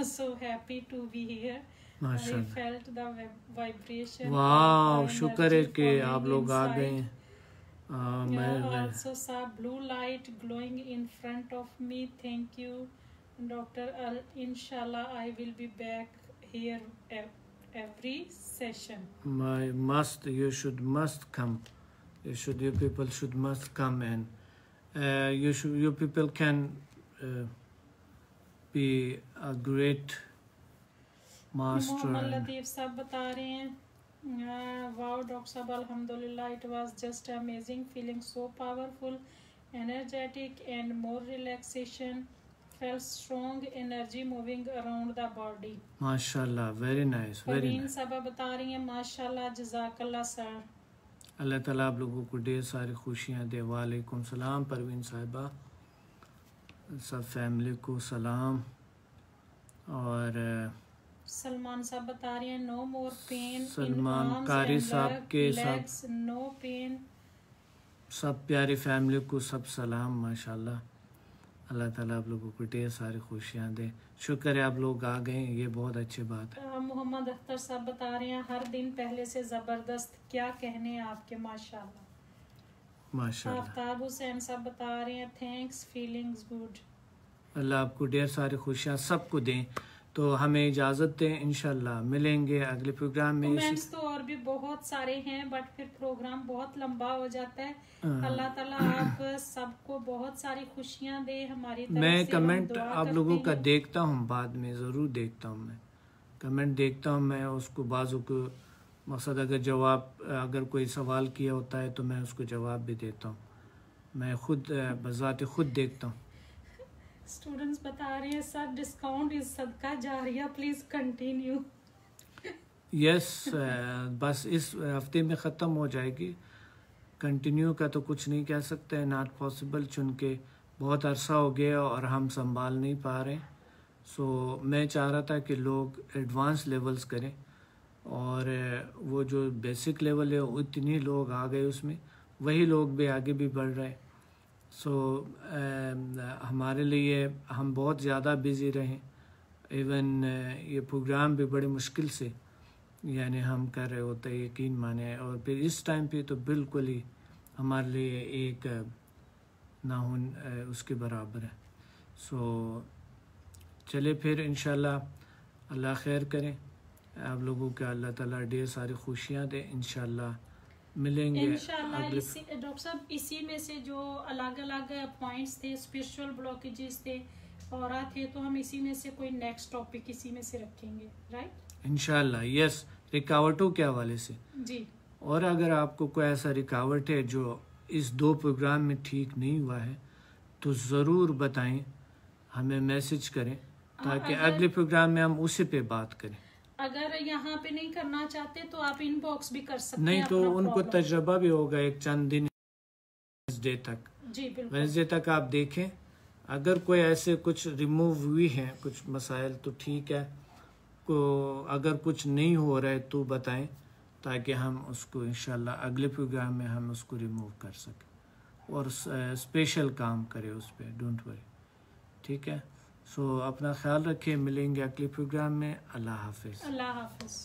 so happy to be here, I felt the vibration। वाह, शुक्र है कि आप लोग आ गए। मैं also saw blue light glowing in front of me, thank you doctor. इंशाल्लाह I will be back here every session। You should come, you people should must come, and you people can be a great master। Mohammad Latif साहब बता रहे हैं वाओ डॉक्टर साहब अल्हम्दुलिल्लाह it was just amazing, feeling so powerful, energetic and more relaxation, felt strong energy moving around the body. माशाल्लाह, वेरी नाइस, वेरी नाइस। साहब बता रही हैं माशाल्लाह जज़ाकल्लाह सर। अल्लाह ताला आप लोगों को ढेर सारी खुशियाँ दे। वालेकुम सलाम परवीन साहिबा, सब फैमिली को सलाम। और सलमान साहब बता रहे हैं नो मोर पेन, सलमान कारी साहब के सब नो पेन, सब प्यारी फैमिली को सब सलाम। माशाल्लाह, अल्लाह ताला आप लोगों को ढेर सारी खुशियाँ दे। शुक्र है आप लोग आ गए, ये बहुत अच्छी बात है। मोहम्मद अख्तर साहब बता रहे हैं हर दिन पहले से ज़बरदस्त, क्या कहने हैं आपके माशाल्लाह। माशाल्लाह। आफ्ताब हुसैन साहब बता रहे हैं थैंक्स, फीलिंग्स गुड। अल्लाह आपको ढेर सारी खुशियाँ सबको दें। तो हमें इजाज़त दें, इंशाल्लाह मिलेंगे अगले प्रोग्राम में। कमेंट्स तो और भी बहुत सारे हैं बट फिर प्रोग्राम बहुत लंबा हो जाता है। अल्लाह ताला आप सबको बहुत सारी खुशियाँ दे हमारी तरफ मैं से। कमेंट आप लोगों का देखता हूँ, बाद में ज़रूर देखता हूँ, मैं कमेंट देखता हूँ, मैं उसको बाजू को मकसद अगर कोई सवाल किया होता है तो मैं उसको जवाब भी देता हूँ। मैं खुद बज़ात खुद देखता हूँ। स्टूडेंट्स बता रहे हैं सर डिस्काउंट इस सदका जारिया, प्लीज कंटिन्यू। यस, बस इस हफ्ते में ख़त्म हो जाएगी। कंटिन्यू का तो कुछ नहीं कह सकते, नॉट पॉसिबल, चूँकि बहुत अरसा हो गया और हम संभाल नहीं पा रहे। सो मैं चाह रहा था कि लोग एडवांस लेवल्स करें और वो जो बेसिक लेवल है उतनी लोग आ गए उसमें, वही लोग भी आगे भी बढ़ रहे। सो हमारे लिए हम बहुत ज़्यादा बिज़ी रहे। इवन ये प्रोग्राम भी बड़ी मुश्किल से यानी हम कर रहे होते हैं, यकीन माने। और फिर इस टाइम पे तो बिल्कुल ही हमारे लिए एक नाहुन उसके बराबर है। सो चले फिर इंशाल्लाह अल्लाह खैर करें आप लोगों के, अल्लाह ताला ढेर सारी खुशियाँ दे। इंशाल्लाह मिलेंगे इंशाल्लाह। डॉक्टर साहब इसी में से जो अलग अलग पॉइंट्स थे, स्पिरिचुअल ब्लॉकेजेस थे और थे, तो हम इसी में से कोई नेक्स्ट टॉपिक इसी में से रखेंगे, राइट? इंशाल्लाह, यस, रिकावटों के हवाले से जी। और अगर आपको कोई ऐसा रिकावट है जो इस 2 प्रोग्राम में ठीक नहीं हुआ है तो ज़रूर बताएं, हमें मैसेज करें ताकि अगले प्रोग्राम में हम उसी पे बात करें। अगर यहाँ पे नहीं करना चाहते तो आप इनबॉक्स भी कर सकते नहीं हैं। तो उनको तजर्बा भी होगा एक चंद दिन वेडनेसडे तक। जी बिल्कुल, वेडनेसडे तक आप देखें, अगर कोई ऐसे कुछ रिमूव हुई हैं कुछ मसाइल तो ठीक है, को अगर कुछ नहीं हो रहा है तो बताएं ताकि हम उसको इंशाल्लाह अगले प्रोग्राम में हम उसको रिमूव कर सकें और स्पेशल काम करें उस पर, डोंट वरी, ठीक है। सो अपना ख्याल रखें, मिलेंगे अगले प्रोग्राम में। अल्लाह हाफिज़। अल्लाह हाफिज़।